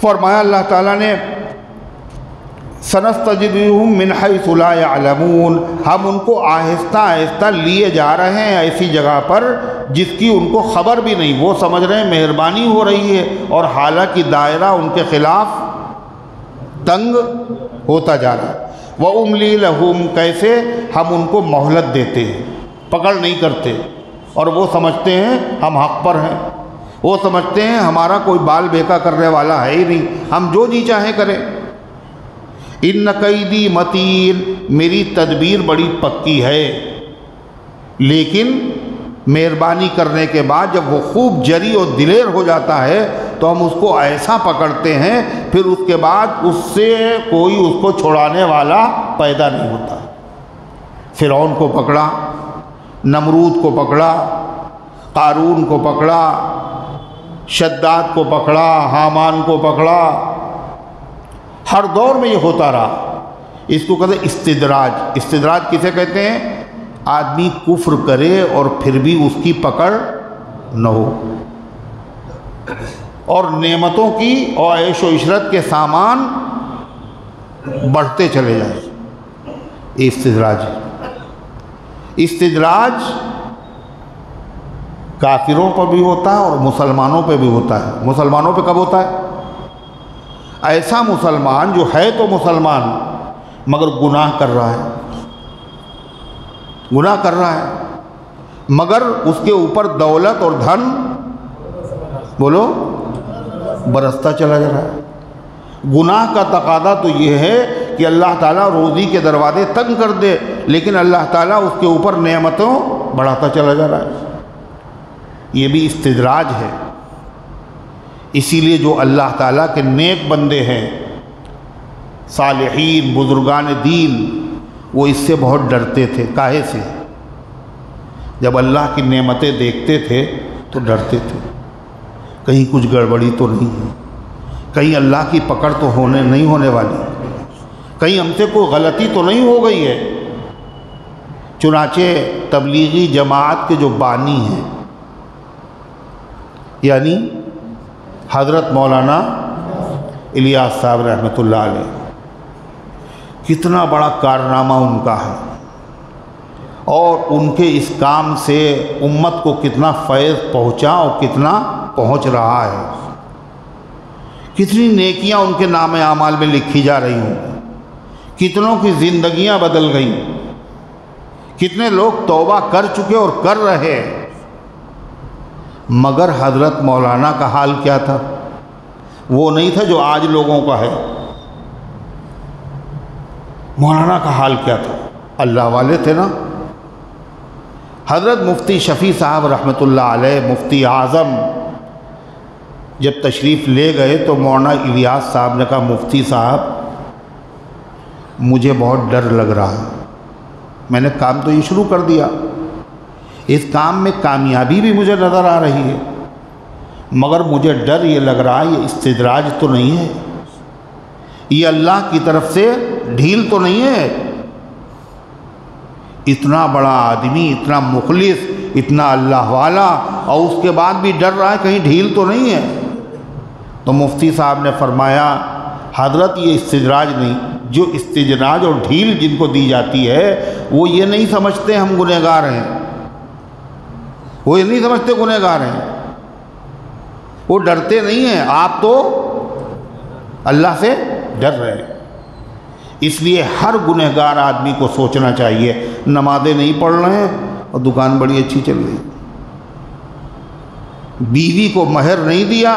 فرمایا اللہ تعالیٰ نے سنستدرجہم من حیث لا یعلمون، ہم ان کو آہستہ آہستہ لیے جا رہے ہیں ایسی جگہ پر جس کی ان کو خبر بھی نہیں، وہ سمجھ رہے ہیں مہربانی ہو رہی ہے، اور حالانکہ دائرہ ان کے خلاف تنگ ہوتا جا رہا ہے۔ وَأُمْلِي لَهُمْ، کیسے؟ ہم ان کو مہلت دیتے ہیں، پکڑ نہیں کرتے، اور وہ سمجھتے ہیں ہم حق پر ہیں، وہ سمجھتے ہیں ہمارا کوئی بال بیکا کرنے والا ہے ہی نہیں، ہم جو جی چاہیں کریں۔ ان قیدی متین، میری تدبیر بڑی پکی ہے، لیکن مہربانی کرنے کے بعد جب وہ خوب جری اور دلیر ہو جاتا ہے تو ہم اس کو ایسا پکڑتے ہیں پھر اس کے بعد اس سے کوئی اس کو چھڑانے والا پیدا نہیں ہوتا۔ فرعون کو پکڑا، نمرود کو پکڑا، قارون کو پکڑا، شداد کو پکڑا، حامان کو پکڑا، ہر دور میں یہ ہوتا رہا۔ اس کو کہتے ہیں استدراج۔ استدراج کسے کہتے ہیں؟ آدمی کفر کرے اور پھر بھی اس کی پکڑ نہ ہو، اور نعمتوں کی اور عیش و عشرت کے سامان بڑھتے چلے جائیں، یہ استدراج ہے۔ استدراج کافروں پر بھی ہوتا ہے اور مسلمانوں پہ بھی ہوتا ہے۔ مسلمانوں پہ کب ہوتا ہے؟ ایسا مسلمان جو ہے تو مسلمان مگر گناہ کر رہا ہے، گناہ کر رہا ہے، مگر اس کے اوپر دولت اور دھن بولو برستا چلا جا رہا ہے۔ گناہ کا تقاضا تو یہ ہے کہ اللہ تعالیٰ روزی کے دروازے تنگ کر دے، لیکن اللہ تعالیٰ اس کے اوپر نعمتوں بڑھاتا چلا جا رہا ہے، یہ بھی استدراج ہے۔ اسی لیے جو اللہ تعالیٰ کے نیک بندے ہیں، صالحین، بزرگان دین، وہ اس سے بہت ڈرتے تھے۔ کاہے سے؟ جب اللہ کی نعمتیں دیکھتے تھے تو ڈرتے تھے، کہیں کچھ گڑبڑی تو نہیں ہے، کہیں اللہ کی پکڑ تو نہیں ہونے والی، کہیں ہم سے کوئی غلطی تو نہیں ہو گئی ہے۔ چنانچہ تبلیغی جماعت کے جو بانی ہیں یعنی حضرت مولانا الیاس صاحب رحمۃ اللہ علیہ، کتنا بڑا کارنامہ ان کا ہے، اور ان کے اس کام سے امت کو کتنا فیض پہنچا اور کتنا پہنچ رہا ہے، کتنی نیکیاں ان کے نام اعمال میں لکھی جا رہی ہوں، کتنوں کی زندگیاں بدل گئیں، کتنے لوگ توبہ کر چکے اور کر رہے، مگر حضرت مولانا کا حال کیا تھا؟ وہ نہیں تھا جو آج لوگوں کا ہے۔ مولانا کا حال کیا تھا؟ اللہ والے تھے نا۔ حضرت مفتی شفیع صاحب رحمۃ اللہ علیہ، مفتی اعظم، جب تشریف لے گئے تو مولانا الیاس صاحب نے کہا مفتی صاحب مجھے بہت ڈر لگ رہا ہے، میں نے کام تو یہ شروع کر دیا، اس کام میں کامیابی بھی مجھے نظر آ رہی ہے، مگر مجھے ڈر یہ لگ رہا ہے یہ استدراج تو نہیں ہے، یہ اللہ کی طرف سے ڈھیل تو نہیں ہے؟ اتنا بڑا آدمی، اتنا مخلص، اتنا اللہ والا، اور اس کے بعد بھی ڈر رہا ہے کہیں ڈھیل تو نہیں ہے؟ تو مفتی صاحب نے فرمایا حضرت یہ استدراج نہیں، جو استدراج اور ڈھیل جن کو دی جاتی ہے وہ یہ نہیں سمجھتے ہم گنہگار ہیں، وہ یہ نہیں سمجھتے گنہگار ہیں، وہ ڈرتے نہیں ہیں، آپ تو اللہ سے ڈر رہے ہیں۔ اس لیے ہر گنہگار آدمی کو سوچنا چاہیے، نمازیں نہیں پڑھ رہے ہیں اور دکان بڑی اچھی چل رہی، بیوی کو مہر نہیں دیا،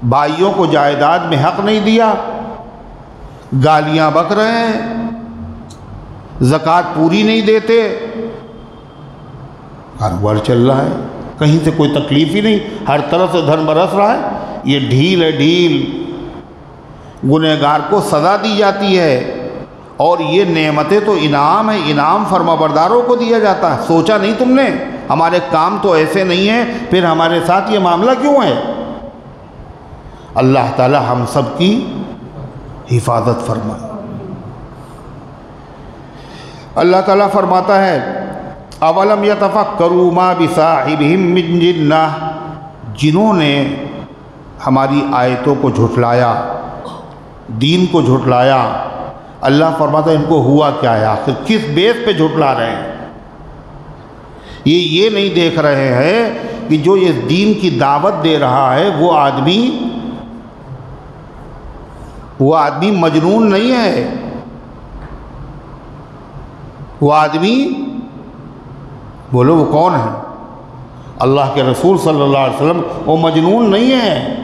بھائیوں کو جائیداد میں حق نہیں دیا، گالیاں بک رہے ہیں، زکوٰۃ پوری نہیں دیتے، کاروبار چل رہا ہے، کہیں سے کوئی تکلیف ہی نہیں، ہر طرف سے دھن برس رہا ہے۔ یہ ڈھیل ہے، ڈھیل۔ گنہگار کو سزا دی جاتی ہے، اور یہ نعمتیں تو انعام ہے، انعام فرمانبرداروں کو دیا جاتا ہے۔ سوچا نہیں تم نے ہمارے کام تو ایسے نہیں ہیں، پھر ہمارے ساتھ یہ معاملہ کیوں ہے؟ اللہ تعالی ہم سب کی حفاظت فرمائے۔ اللہ تعالیٰ فرماتا ہے اولم یتفکروا ما بصاحبہم من جنہ، جنہوں نے ہماری آیتوں کو جھٹلایا، دین کو جھٹلایا، اللہ فرماتا ہے ان کو ہوا کیا ہے، آخر کس بیس پہ جھٹلا رہے ہیں؟ یہ نہیں دیکھ رہے ہیں کہ جو یہ دین کی دعوت دے رہا ہے وہ آدمی مجنون نہیں ہے، وہ آدمی، بولو وہ کون ہے؟ اللہ کے رسول صلی اللہ علیہ وسلم، وہ مجنون نہیں ہے۔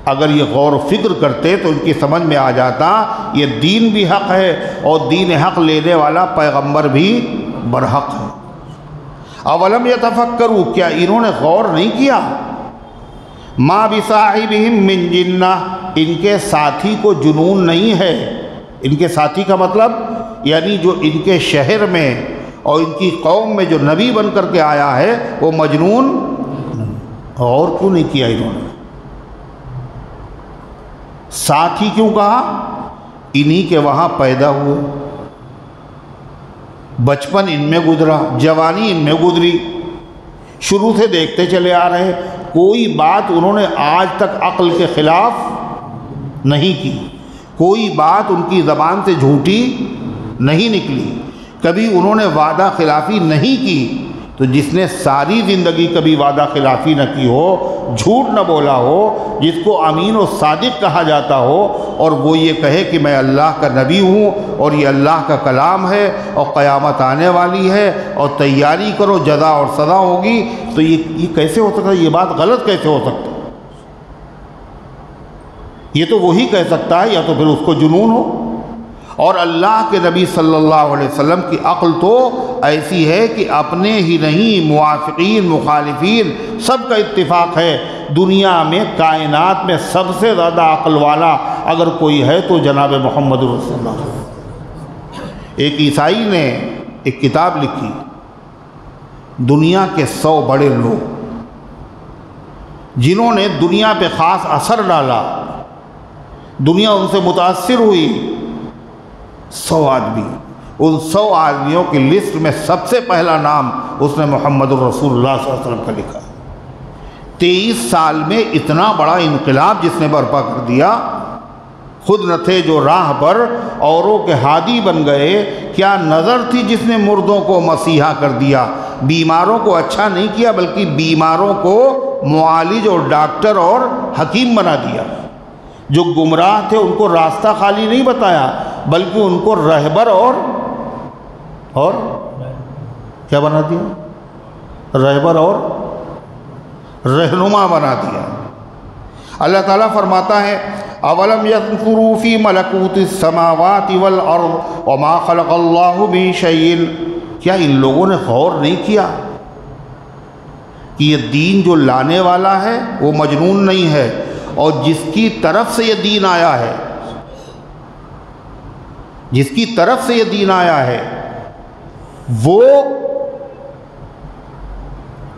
اگر یہ غور و فکر کرتے تو ان کی سمجھ میں آ جاتا یہ دین بھی حق ہے اور دین حق لینے والا پیغمبر بھی برحق ہے۔ اولم یتفکروا، کیا انہوں نے غور نہیں کیا؟ ما بصاحبہم من جنہ، ان کے ساتھی کو جنون نہیں ہے۔ ان کے ساتھی کا مطلب یعنی جو ان کے شہر میں اور ان کی قوم میں جو نبی بن کر کے آیا ہے وہ مجنون اور کیوں نہیں کیا انہوں نے؟ ساتھی کیوں کہا؟ انہی کے وہاں پیدا ہوئے، بچپن ان میں گزرا، جوانی ان میں گزری، شروع سے دیکھتے چلے آ رہے، کوئی بات انہوں نے آج تک عقل کے خلاف نہیں کی، کوئی بات ان کی زبان سے جھوٹی نہیں نکلی، کبھی انہوں نے وعدہ خلافی نہیں کی۔ تو جس نے ساری زندگی کبھی وعدہ خلافی نہ کی ہو، جھوٹ نہ بولا ہو، جس کو امین و صادق کہا جاتا ہو، اور وہ یہ کہے کہ میں اللہ کا نبی ہوں اور یہ اللہ کا کلام ہے اور قیامت آنے والی ہے اور تیاری کرو جزا اور سزا ہوگی، تو یہ کیسے ہو سکتا ہے؟ یہ بات غلط کیسے ہو سکتا ہے؟ یہ تو وہی کہہ سکتا ہے، یا تو پھر اس کو جنون ہو۔ اور اللہ کے نبی صلی اللہ علیہ وسلم کی عقل تو ایسی ہے کہ اپنے ہی نہیں، موافقین، مخالفین سب کا اتفاق ہے، دنیا میں کائنات میں سب سے زیادہ عقل والا اگر کوئی ہے تو جناب محمد رسول اللہ۔ ایک عیسائی نے ایک کتاب لکھی، دنیا کے 100 بڑے لوگ جنہوں نے دنیا پہ خاص اثر ڈالا، دنیا ان سے متاثر ہوئی، 100 آدمی، ان 100 آدمیوں کی لسٹ میں سب سے پہلا نام اس نے محمد الرسول اللہ صلی اللہ علیہ وسلم کا لکھا۔ 23 سال میں اتنا بڑا انقلاب جس نے برپا کر دیا، خود نہ تھے جو راہ پر اوروں کے ہادی بن گئے، کیا نظر تھی جس نے مردوں کو مسیحا کر دیا، بیماروں کو اچھا نہیں کیا بلکہ بیماروں کو معالج اور ڈاکٹر اور حکیم بنا دیا۔ جو گمراہ تھے ان کو راستہ خالی نہیں بتایا، بلکہ ان کو رہبر اور کیا بنا دیا؟ رہبر اور رہنما بنا دیا۔ اللہ تعالیٰ فرماتا ہے اولم ينظروا في ملکوت السماوات والارض وما خلق اللہ من شیء، کیا ان لوگوں نے غور نہیں کیا کہ یہ دین جو لانے والا ہے وہ مجنون نہیں ہے، اور جس کی طرف سے یہ دین آیا ہے، جس کی طرف سے یہ دین آیا ہے وہ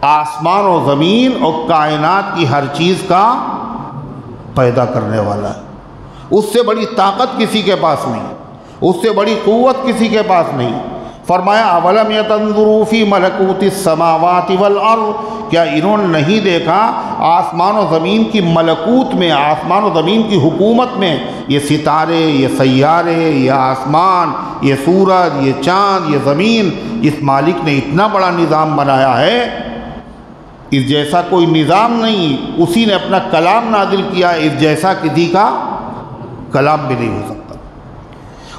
آسمان و زمین اور کائنات کی ہر چیز کا پیدا کرنے والا ہے۔ اس سے بڑی طاقت کسی کے پاس نہیں، اس سے بڑی قوت کسی کے پاس نہیں۔ فرمایا اولم ينظروا فی ملکوت السماوات والارض، کیا انہوں نے نہیں دیکھا آسمان و زمین کی ملکوت میں، آسمان و زمین کی حکومت میں، یہ ستارے، یہ سیارے، یہ آسمان، یہ سورج، یہ چاند، یہ زمین، اس مالک نے اتنا بڑا نظام بنایا ہے، اس جیسا کوئی نظام نہیں، اسی نے اپنا کلام نازل کیا، اس جیسا کسی کا کلام بھی نہیں ہو سکتا۔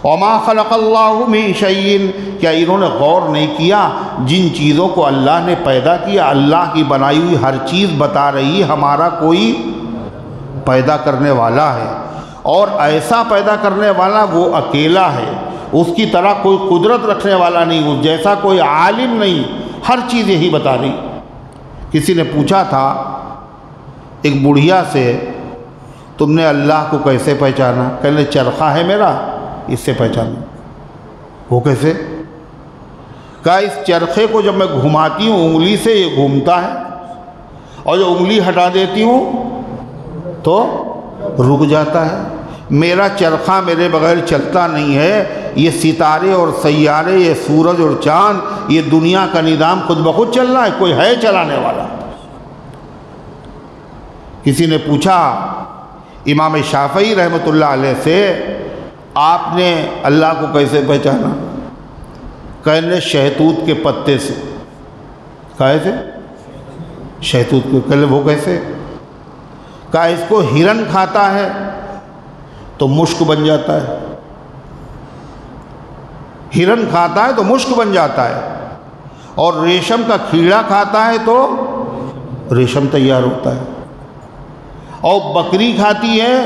وما خلق اللہ من شیء، کیا انہوں نے غور نہیں کیا جن چیزوں کو اللہ نے پیدا کیا، اللہ کی بنائی ہوئی ہر چیز بتا رہی ہے ہمارا کوئی پیدا کرنے والا ہے، اور ایسا پیدا کرنے والا وہ اکیلا ہے، اس کی طرح کوئی قدرت رکھنے والا نہیں، اس جیسا کوئی عالم نہیں، ہر چیز یہی بتا رہی۔ کسی نے پوچھا تھا ایک بڑھیا سے تم نے اللہ کو کیسے پہچانا؟ کہنے چرخہ ہے میرا، اس سے پہچانا۔ وہ کیسے؟ کہا اس چرخے کو جب میں گھماتی ہوں انگلی سے یہ گھومتا ہے، اور جو انگلی ہٹا دیتی ہوں تو رک جاتا ہے۔ میرا چرخہ میرے بغیر چلتا نہیں ہے، یہ ستارے اور سیارے، یہ سورج اور چاند، یہ دنیا کا نظام خود بخود چل رہا ہے، کوئی ہے چلانے والا؟ کسی نے پوچھا امام شافعی رحمۃ اللہ علیہ سے آپ نے اللہ کو کیسے پہچانا؟ کہنے شہتوت کے پتے سے۔ کیسے؟ شہتوت کے۔ کہنے وہ کیسے؟ کہا اس کو ہرن کھاتا ہے تو مشک بن جاتا ہے، ہرن کھاتا ہے تو مشک بن جاتا ہے، اور ریشم کا کیڑا کھاتا ہے تو ریشم تیار ہوتا ہے، اور بکری کھاتی ہے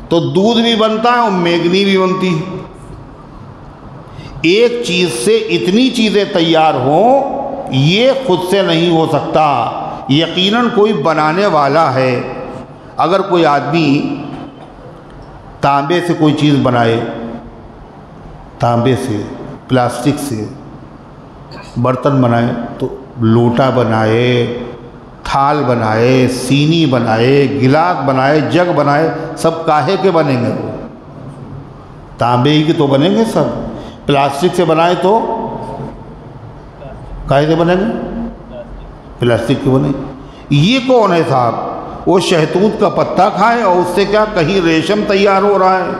تو دودھ بھی بنتا ہے اور میگنی بھی بنتی ہے۔ ایک چیز سے اتنی چیزیں تیار ہوں یہ خود سے نہیں ہو سکتا، یقیناً کوئی بنانے والا ہے۔ اگر کوئی آدمی تانبے سے کوئی چیز بنائے، تانبے سے، پلاسٹک سے برتن بنائے، تو لوٹا بنائے، تھال بنائے، سینی بنائے، گلاس بنائے، جگ بنائے، سب کاہے کے بنیں گے؟ وہ تانبے ہی کے تو بنیں گے سب۔ پلاسٹک سے بنائے تو کاہے کے بنیں گے؟ پلاسٹک کے بنے۔ یہ کون ہے صاحب؟ وہ شہتوت کا پتا کھائے اور اس سے کیا کہیں ریشم تیار ہو رہا ہے،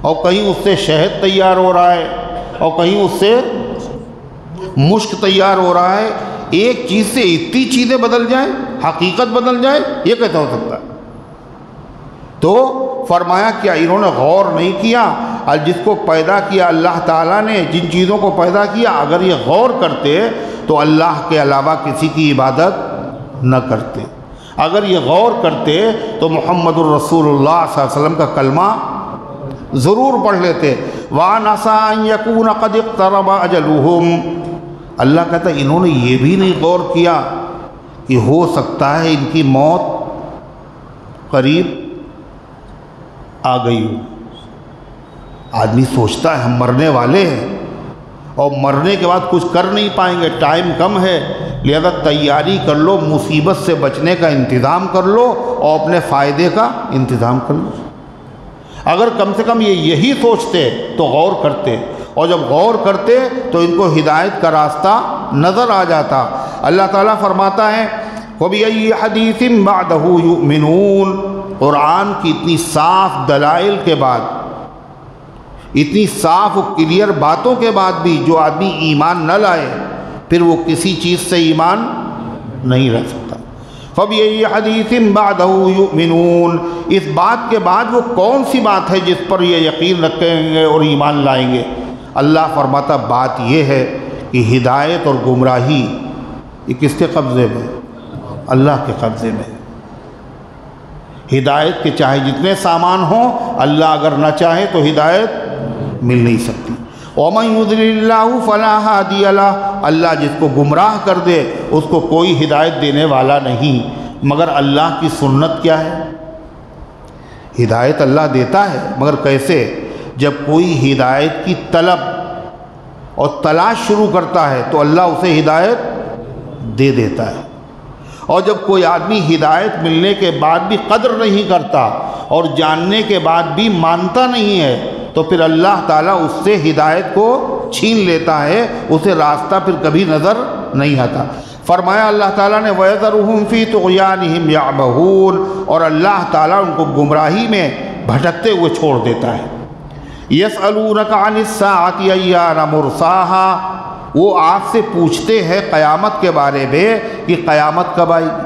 اور کہیں اس سے شہد تیار ہو رہا ہے، اور کہیں اس سے مشک تیار ہو رہا ہے۔ ایک چیز سے اتنی چیزیں بدل جائیں، حقیقت بدل جائے، یہ کیسے ہو سکتا ہے؟ تو فرمایا کیا انہوں نے غور نہیں کیا؟ اور جس کو پیدا کیا اللہ تعالیٰ نے، جن چیزوں کو پیدا کیا، اگر یہ غور کرتے تو اللہ کے علاوہ کسی کی عبادت نہ کرتے۔ اگر یہ غور کرتے تو محمد الرسول اللہ صلی اللہ علیہ وسلم کا کلمہ ضرور پڑھ لیتے۔ وَعَنَسَىٰ أَن يَكُونَ قَدِ اقْتَرَبَ أَجَلُهُمْ، اللہ کہتا ہے انہوں نے یہ بھی نہیں غور کیا کہ ہو سکتا ہے ان کی موت قریب آ گئی ہو۔ آدمی سوچتا ہے ہم مرنے والے ہیں اور مرنے کے بعد کچھ کر نہیں پائیں گے، ٹائم کم ہے، لہذا تیاری کر لو، مصیبت سے بچنے کا انتظام کر لو اور اپنے فائدے کا انتظام کر لو۔ اگر کم سے کم یہ یہی سوچتے تو غور کرتے، اور جب غور کرتے تو ان کو ہدایت کا راستہ نظر آ جاتا۔ اللہ تعالیٰ فرماتا ہے وَبِأَيِّ حَدِيثٍ بَعْدَهُ يُؤْمِنُونَ، قرآن کی اتنی صاف دلائل کے بعد، اتنی صاف و کلیئر باتوں کے بعد بھی جو آدمی ایمان نہ لائے پھر وہ کسی چیز سے ایمان نہیں رکھ سکتا۔ فَبِأَيِّ حَدِيثٍ بَعْدَهُ يُؤْمِنُونَ، اس بات کے بعد وہ کون سی بات ہے جس پر یہ یقین رکھیں گے اور ایمان لائیں گے؟ اللہ فرماتا بات یہ ہے کہ ہدایت اور گمراہی یہ کس کے قبضے میں؟ اللہ کے قبضے میں۔ ہدایت کے چاہے جتنے سامان ہوں، اللہ اگر نہ چاہے تو ہدایت مل نہیں سکتی۔ وَمَن يُضْلِلِ اللَّهُ فَلَا هَادِيَ لَهُ، اللہ جس کو گمراہ کر دے اس کو کوئی ہدایت دینے والا نہیں۔ مگر اللہ کی سنت کیا ہے؟ ہدایت اللہ دیتا ہے، مگر کیسے؟ جب کوئی ہدایت کی طلب اور تلاش شروع کرتا ہے تو اللہ اسے ہدایت دے دیتا ہے، اور جب کوئی آدمی ہدایت ملنے کے بعد بھی قدر نہیں کرتا اور جاننے کے بعد بھی مانتا نہیں ہے تو پھر اللہ تعالیٰ اس سے ہدایت کو چھین لیتا ہے، اسے راستہ پھر کبھی نظر نہیں آتا۔ فرمایا اللہ تعالیٰ نے وَيَذَرُهُمْ فِي طُغْيَانِهِمْ يَعْمَهُونَ، اور اللہ تعالیٰ ان کو گمراہی میں بھٹکتے ہوئے چھوڑ دیتا ہے۔ يَسْأَلُونَكَ عَنِ السَّاعَةِ أَيَّانَ مُرْسَاهَا، وہ آپ سے پوچھتے ہیں قیامت کے بارے میں کہ قیامت کب آئے گی۔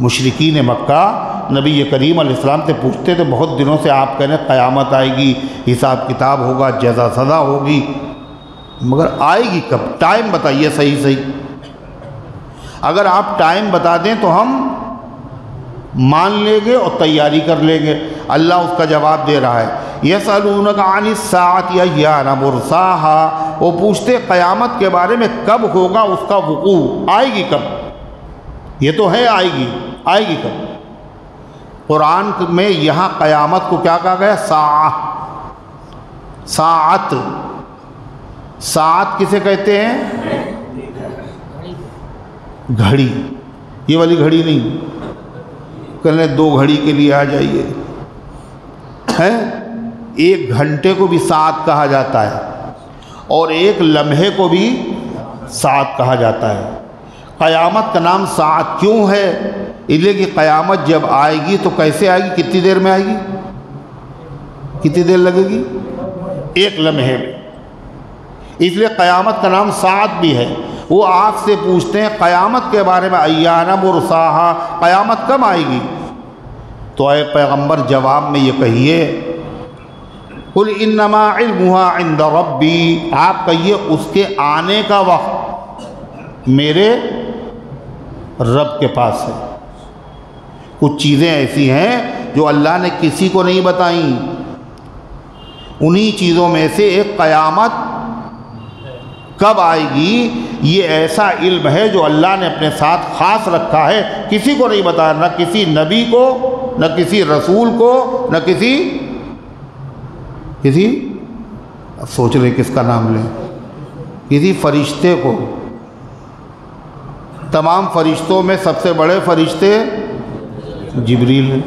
مشرکین مکہ نبی کریم علیہ السلام سے پوچھتے تھے بہت دنوں سے، آپ کہنے قیامت آئے گی، حساب کتاب ہوگا، جزا سزا ہوگی، مگر آئے گی کب؟ ٹائم بتائیے صحیح۔ اگر آپ ٹائم بتا دیں تو ہم مان لیں گے اور تیاری کر لیں گے۔ اللہ اس کا جواب دے رہا ہے یسألونک عن الساعۃ ایان مرساہا، وہ پوچھتے قیامت کے بارے میں کب ہوگا اس کا وقوع، آئے گی کب؟ یہ تو ہے آئے گی کب؟ قرآن میں یہاں قیامت کو کیا کہا گیا؟ ساعت۔ ساعت کسے کہتے ہیں؟ گھڑی، یہ والی گھڑی نہیں، کہنے 2 گھڑی کے لیے آ جائیے۔ ایک گھنٹے کو بھی ساعت کہا جاتا ہے اور ایک لمحے کو بھی ساعت کہا جاتا ہے۔ قیامت کا نام ساعت کیوں ہے؟ اس لیے کہ قیامت جب آئے گی تو کیسے آئے گی؟ کتنی دیر میں آئے گی؟ کتنی دیر لگے گی؟ ایک لمحے میں۔ اس لیے قیامت کا نام ساعت بھی ہے۔ وہ آپ سے پوچھتے ہیں قیامت کے بارے میں ایان مرساہا، قیامت کب آئے گی؟ تو اے پیغمبر جواب میں یہ کہیے قل انما علمها عند ربی، آپ کہیے اس کے آنے کا وقت میرے رب کے پاس ہے۔ کچھ چیزیں ایسی ہیں جو اللہ نے کسی کو نہیں بتائیں، انہی چیزوں میں سے ایک قیامت کب آئے گی، یہ ایسا علم ہے جو اللہ نے اپنے ساتھ خاص رکھا ہے، کسی کو نہیں بتایا، نہ کسی نبی کو، نہ کسی رسول کو، نہ کسی اب سوچ رہے کس کا نام لیں، کسی فرشتے کو۔ تمام فرشتوں میں سب سے بڑے فرشتے جبریل ہیں،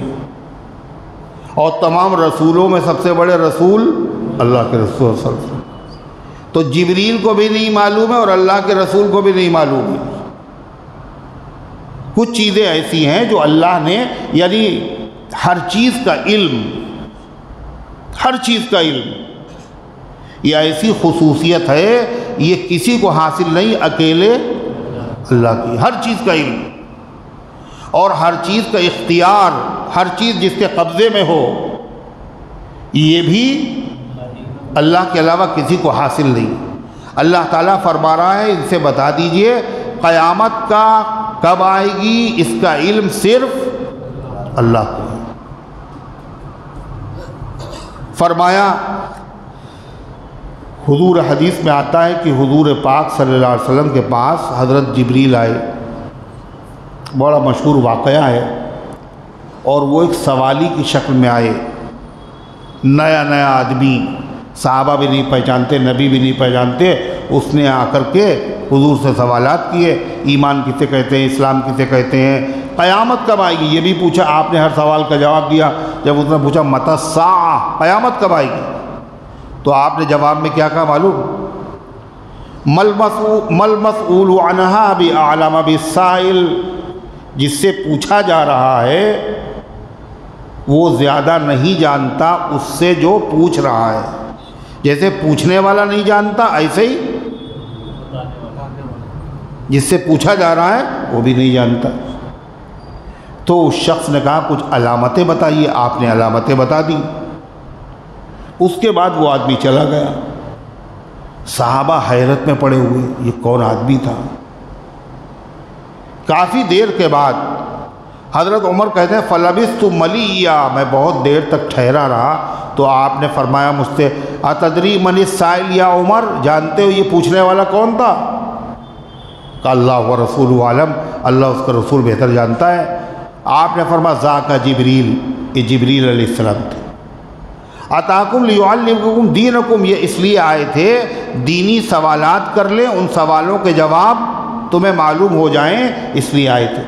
اور تمام رسولوں میں سب سے بڑے رسول اللہ کے رسول صلی اللہ علیہ وسلم۔ تو جبریل کو بھی نہیں معلوم ہے اور اللہ کے رسول کو بھی نہیں معلوم ہے۔ کچھ چیزیں ایسی ہیں جو اللہ نے، یعنی ہر چیز کا علم، ہر چیز کا علم، یہ ایسی خصوصیت ہے یہ کسی کو حاصل نہیں، اکیلے اللہ کی، ہر چیز کا علم اور ہر چیز کا اختیار، ہر چیز جس کے قبضے میں ہو، یہ بھی اللہ کے علاوہ کسی کو حاصل نہیں۔ اللہ تعالیٰ فرما رہا ہے ان سے بتا دیجئے قیامت کا کب آئے گی اس کا علم صرف اللہ کو ہے۔ فرمایا حضور حدیث میں آتا ہے کہ حضور پاک صلی اللہ علیہ وسلم کے پاس حضرت جبریل آئے، بڑا مشہور واقعہ ہے، اور وہ ایک سوالی کی شکل میں آئے، نیا آدمی، صحابہ بھی نہیں پہچانتے، نبی بھی نہیں پہچانتے، اس نے آ کر کے حضور سے سوالات کیے، ایمان کسے کہتے ہیں، اسلام کسے کہتے ہیں، قیامت کب آئے گی یہ بھی پوچھا۔ آپ نے ہر سوال کا جواب دیا۔ جب اس نے پوچھا متی الساعہ، قیامت کب آئے گی، تو آپ نے جواب میں کیا کہا معلوم؟ مل مسئول عنہا بأعلم بالسائل، جس سے پوچھا جا رہا ہے وہ زیادہ نہیں جانتا اس سے جو پوچھ رہا ہے۔ جیسے پوچھنے والا نہیں جانتا، ایسے ہی جس سے پوچھا جا رہا ہے وہ بھی نہیں جانتا۔ تو اس شخص نے کہا کچھ علامتیں بتائیے، آپ نے علامتیں بتا دی۔ اس کے بعد وہ آدمی چلا گیا۔ صحابہ حیرت میں پڑے ہوئے، یہ کون آدمی تھا؟ کافی دیر کے بعد حضرت عمر کہتے ہیں فلبثت ملیہ، میں بہت دیر تک ٹھہرا رہا، تو آپ نے فرمایا مجھ سے اتدری من السائل یا عمر، جانتے ہو یہ پوچھنے والا کون تھا؟ کہ اللہ و رسول عالم، اللہ اس کا رسول بہتر جانتا ہے۔ آپ نے فرمایا ذاک جبریل، یہ جبریل علیہ السلام تھے۔ اتاکم لیعلمکم دینکم، یہ اس لیے آئے تھے دینی سوالات کر لیں، ان سوالوں کے جواب تمہیں معلوم ہو جائیں، اس لیے آئے تھے۔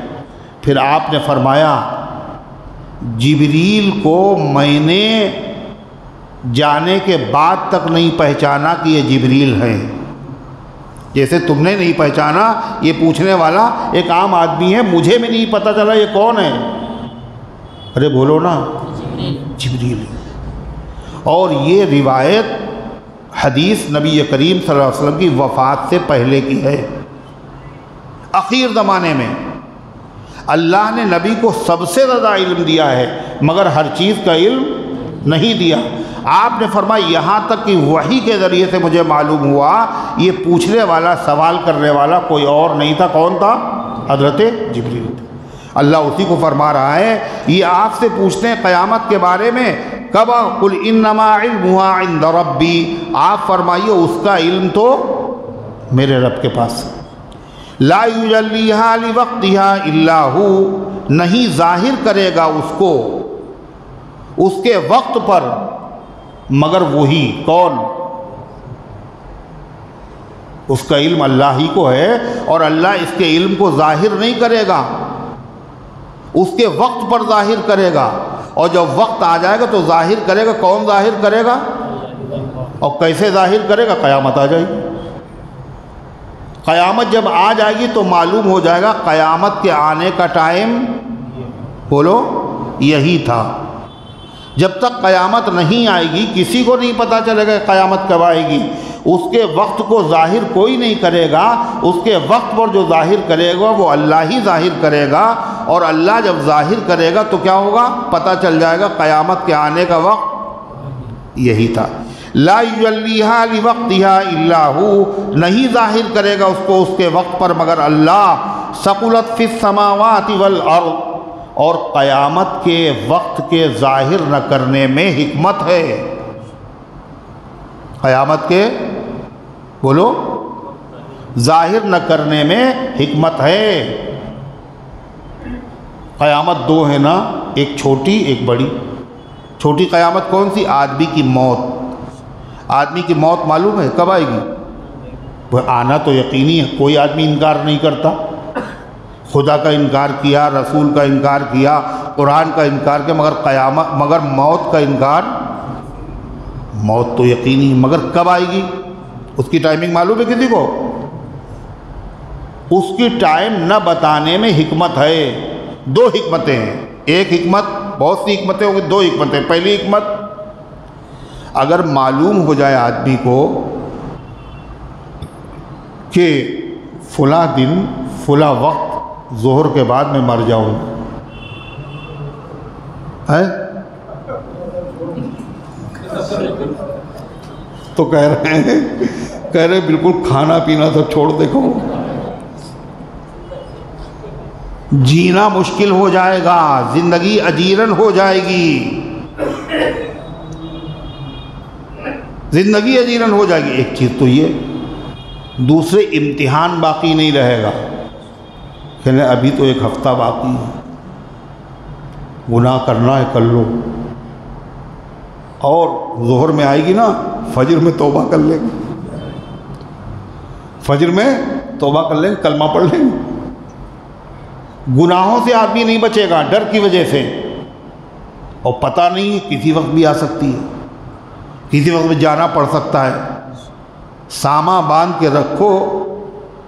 پھر آپ نے فرمایا جبریل کو میں نے جانے کے بعد تک نہیں پہچانا کہ یہ جبریل ہیں، جیسے تم نے نہیں پہچانا یہ پوچھنے والا ایک عام آدمی ہے، مجھے بھی نہیں پتہ چلا یہ کون ہے۔ ارے بولو نا، جبریل۔ اور یہ روایت حدیث نبی کریم صلی اللہ علیہ وسلم کی وفات سے پہلے کی ہے، اخیر زمانے میں۔ اللہ نے نبی کو سب سے زیادہ علم دیا ہے، مگر ہر چیز کا علم نہیں دیا۔ آپ نے فرمایا یہاں تک کہ وحی کے ذریعے سے مجھے معلوم ہوا یہ پوچھنے والا، سوال کرنے والا کوئی اور نہیں تھا، کون تھا؟ حضرت جبریل تھے۔ اللہ اسی کو فرما رہا ہے، یہ آپ سے پوچھتے ہیں قیامت کے بارے میں، کب؟ قل انما علمها عند ربی، آپ فرمائیے اس کا علم تو میرے رب کے پاس ہے۔ لا یجلیہا لوقتہا الا ہو، نہیں ظاہر کرے گا اس کو اس کے وقت پر مگر وہی، کون؟ اس کا علم اللہ ہی کو ہے، اور اللہ اس کے علم کو ظاہر نہیں کرے گا، اس کے وقت پر ظاہر کرے گا، اور جب وقت آ جائے گا تو ظاہر کرے گا۔ کون ظاہر کرے گا اور کیسے ظاہر کرے گا؟ قیامت آ جائے گی۔ قیامت جب آ جائے گی تو معلوم ہو جائے گا قیامت کے آنے کا ٹائم، بولو، یہی تھا۔ جب تک قیامت نہیں آئے گی کسی کو نہیں پتہ چلے گا قیامت کب آئے گی۔ اس کے وقت کو ظاہر کوئی نہیں کرے گا، اس کے وقت پر جو ظاہر کرے گا وہ اللہ ہی ظاہر کرے گا، اور اللہ جب ظاہر کرے گا تو کیا ہوگا؟ پتہ چل جائے گا قیامت کے آنے کا وقت یہی تھا۔ لا یجلیہا لوقتہا الا ہو، نہیں ظاہر کرے گا اس کو اس کے وقت پر مگر اللہ۔ ثقلت فی السماوات والارض، اور قیامت کے وقت کے ظاہر نہ کرنے میں حکمت ہے۔ قیامت کے، بولو، ظاہر نہ کرنے میں حکمت ہے۔ قیامت دو ہے نا، ایک چھوٹی ایک بڑی۔ چھوٹی قیامت کون سی؟ آدمی کی موت۔ آدمی کی موت معلوم ہے کب آئے گی؟ وہ آنا تو یقینی ہے، کوئی آدمی انکار نہیں کرتا۔ خدا کا انکار کیا، رسول کا انکار کیا، قرآن کا انکار کیا، مگر موت کا انکار، موت تو یقینی ہے، مگر کب آئے گی؟ اس کی ٹائمنگ معلوم ہے کسی کو؟ اس کی ٹائم نہ بتانے میں حکمت ہے۔ دو حکمتیں ہیں، ایک حکمت، بہت سی حکمتیں ہوں گی، دو حکمتیں۔ پہلی حکمت، اگر معلوم ہو جائے آدمی کو کہ فلاں دن فلاں وقت ظہر کے بعد میں مر جاؤں، تو کہہ رہے بالکل کھانا پینا تو چھوڑ دیکھو، جینا مشکل ہو جائے گا، زندگی اجیرن ہو جائے گی، زندگی اجیرن ہو جائے گی۔ ایک چیز تو یہ، دوسرے امتحان باقی نہیں رہے گا، کہنے ابھی تو ایک ہفتہ باقی ہے، گناہ کرنا ہے کر لو، اور ظہر میں آئے گی نا، فجر میں توبہ کر لیں گے، فجر میں توبہ کر لیں گے، کلمہ پڑھ لیں گے۔ گناہوں سے آدمی نہیں بچے گا ڈر کی وجہ سے، اور پتہ نہیں کسی وقت بھی آ سکتی ہے، کسی وقت بھی جانا پڑ سکتا ہے۔ ساما باندھ کے رکھو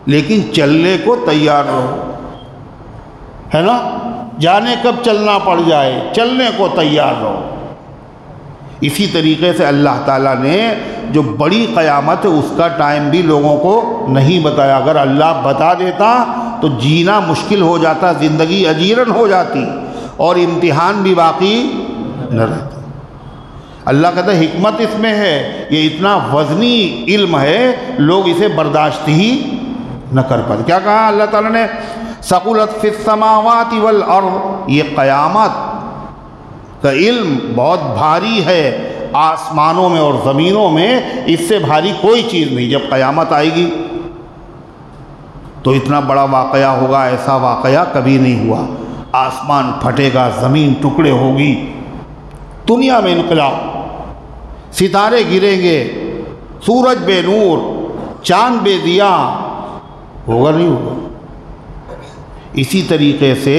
لیکن چلنے کو تیار رہو، ہے نا؟ جانے کب چلنا پڑ جائے، چلنے کو تیار رہو۔ اسی طریقے سے اللہ تعالیٰ نے جو بڑی قیامت ہے اس کا ٹائم بھی لوگوں کو نہیں بتایا. اگر اللہ بتا دیتا تو جینا مشکل ہو جاتا، زندگی اجیرن ہو جاتی اور امتحان بھی باقی نہ رہتا. اللہ کہتا ہے حکمت اس میں ہے، یہ اتنا وزنی علم ہے لوگ اسے برداشت ہی نہ کر پاتے. کیا کہا اللہ تعالیٰ نے؟ ثقلت فی السماوات والارض، یہ قیامت کا علم بہت بھاری ہے آسمانوں میں اور زمینوں میں، اس سے بھاری کوئی چیز نہیں. جب قیامت آئے گی تو اتنا بڑا واقعہ ہوگا، ایسا واقعہ کبھی نہیں ہوا. آسمان پھٹے گا، زمین ٹکڑے ہوگی، دنیا میں انقلاب، ستارے گریں گے، سورج بے نور، چاند بے ضیاء، ہوگا نہیں ہوگا؟ اسی طریقے سے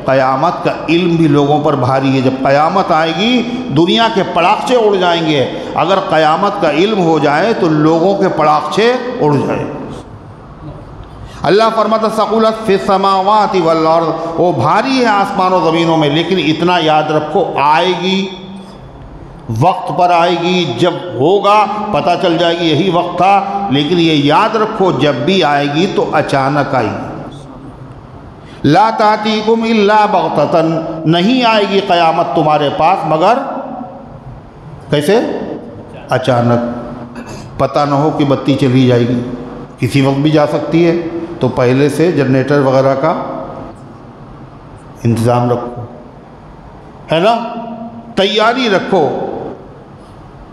قیامت کا علم بھی لوگوں پر بھاری ہے. جب قیامت آئے گی دنیا کے پڑاخچے اڑ جائیں گے. اگر قیامت کا علم ہو جائے تو لوگوں کے پڑاخچے اڑ جائیں. اللہ فرماتا ثقلت فی السماوات والارض، وہ بھاری ہے آسمان و زمینوں میں، لیکن اتنا یاد رکھو آئے گی، وقت پر آئے گی. جب ہوگا پتہ چل جائے گی یہی وقت تھا، لیکن یہ یاد رکھو جب بھی آئے گی تو اچانک آئے گی. لا تأتیکم الا بغتۃ، نہیں آئے گی قیامت تمہارے پاس مگر کیسے؟ اچانک. پتہ نہ ہو کہ بتی چلی جائے گی، کسی وقت بھی جا سکتی ہے، تو پہلے سے جنریٹر وغیرہ کا انتظام رکھو، ہے نا، تیاری رکھو.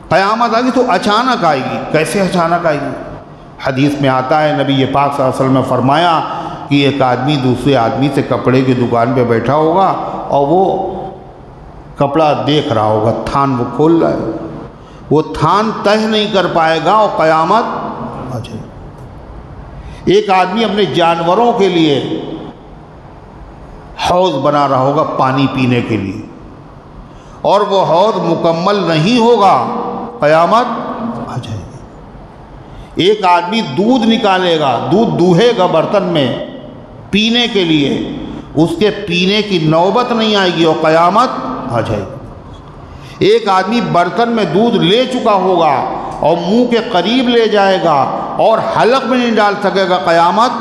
قیامت آئے گی تو اچانک آئے گی. کیسے اچانک آئے گی؟ حدیث میں آتا ہے نبی پاک صلی اللہ علیہ وسلم نے فرمایا کہ ایک آدمی دوسرے آدمی سے کپڑے کی دکان پہ بیٹھا ہوگا اور وہ کپڑا دیکھ رہا ہوگا، تھان وہ کھول رہا ہے، وہ تھان تہ نہیں کر پائے گا اور قیامت آ جائے گی. ایک آدمی اپنے جانوروں کے لیے حوض بنا رہا ہوگا پانی پینے کے لیے، اور وہ حوض مکمل نہیں ہوگا، قیامت آ جائے گی. ایک آدمی دودھ نکالے گا، دودھ دوہے گا برتن میں پینے کے لیے، اس کے پینے کی نوبت نہیں آئے گی اور قیامت آ جائے گی. ایک آدمی برتن میں دودھ لے چکا ہوگا اور منہ کے قریب لے جائے گا اور حلق میں نہیں ڈال سکے گا، قیامت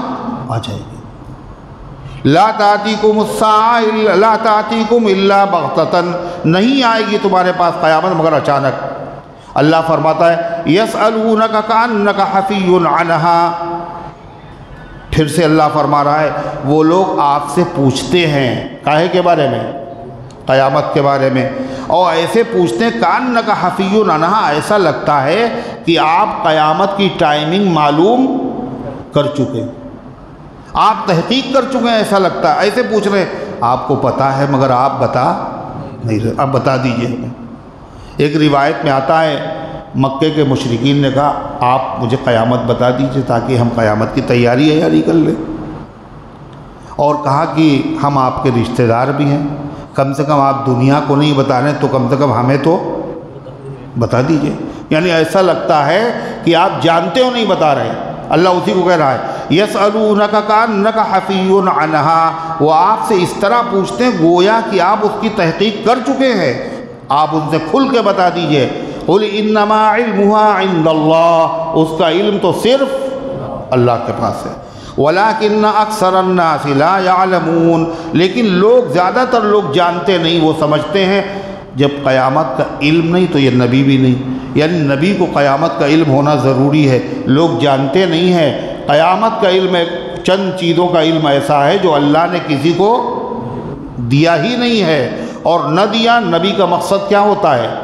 آ جائے گی. لا تأتیکم الساعہ لا تأتیکم الا بغتۃ، نہیں آئے گی تمہارے پاس قیامت مگر اچانک. اللہ فرماتا ہے یسألونک کأنک حفی عنہا، پھر سے اللہ فرما رہا ہے وہ لوگ آپ سے پوچھتے ہیں کاہے کے بارے میں؟ قیامت کے بارے میں. اور ایسے پوچھتے ہیں کأنک حفی عنہا، ایسا لگتا ہے کہ آپ قیامت کی ٹائمنگ معلوم کر چکے، آپ تحقیق کر چکے ہیں، ایسا لگتا ہے. ایسے پوچھ رہے ہیں آپ کو پتہ ہے مگر آپ بتا نہیں رہے، اب بتا دیجئے ہمیں. ایک روایت میں آتا ہے مکے کے مشرکین نے کہا آپ مجھے قیامت بتا دیجئے تاکہ ہم قیامت کی تیاری کر لیں، اور کہا کہ ہم آپ کے رشتہ دار بھی ہیں، کم سے کم آپ دنیا کو نہیں بتا رہے تو کم سے کم ہمیں تو بتا دیجئے. یعنی ایسا لگتا ہے کہ آپ جانتے ہو نہیں بتا رہے. اللہ اسی کو کہہ رہا ہے یسألونک کأنک حفی عنہا، وہ آپ سے اس طرح پوچھتے ہیں گویا کہ آپ اس کی تحقیق کر چکے ہیں. آپ ان سے کھل کے بتا دیجئے قل انما علمها عند اللہ، اس کا علم تو صرف اللہ کے پاس ہے. ولیکن اکثر الناس لا يعلمون، لیکن زیادہ تر لوگ جانتے نہیں، وہ سمجھتے ہیں جب قیامت کا علم نہیں تو یہ نبی بھی نہیں. یعنی نبی کو قیامت کا علم ہونا ضروری ہے، لوگ جانتے نہیں ہیں. قیامت کا علم چند چیزوں کا علم ایسا ہے جو اللہ نے کسی کو دیا ہی نہیں ہے، اور نہ دیا. نبی کا مقصد کیا ہوتا ہے؟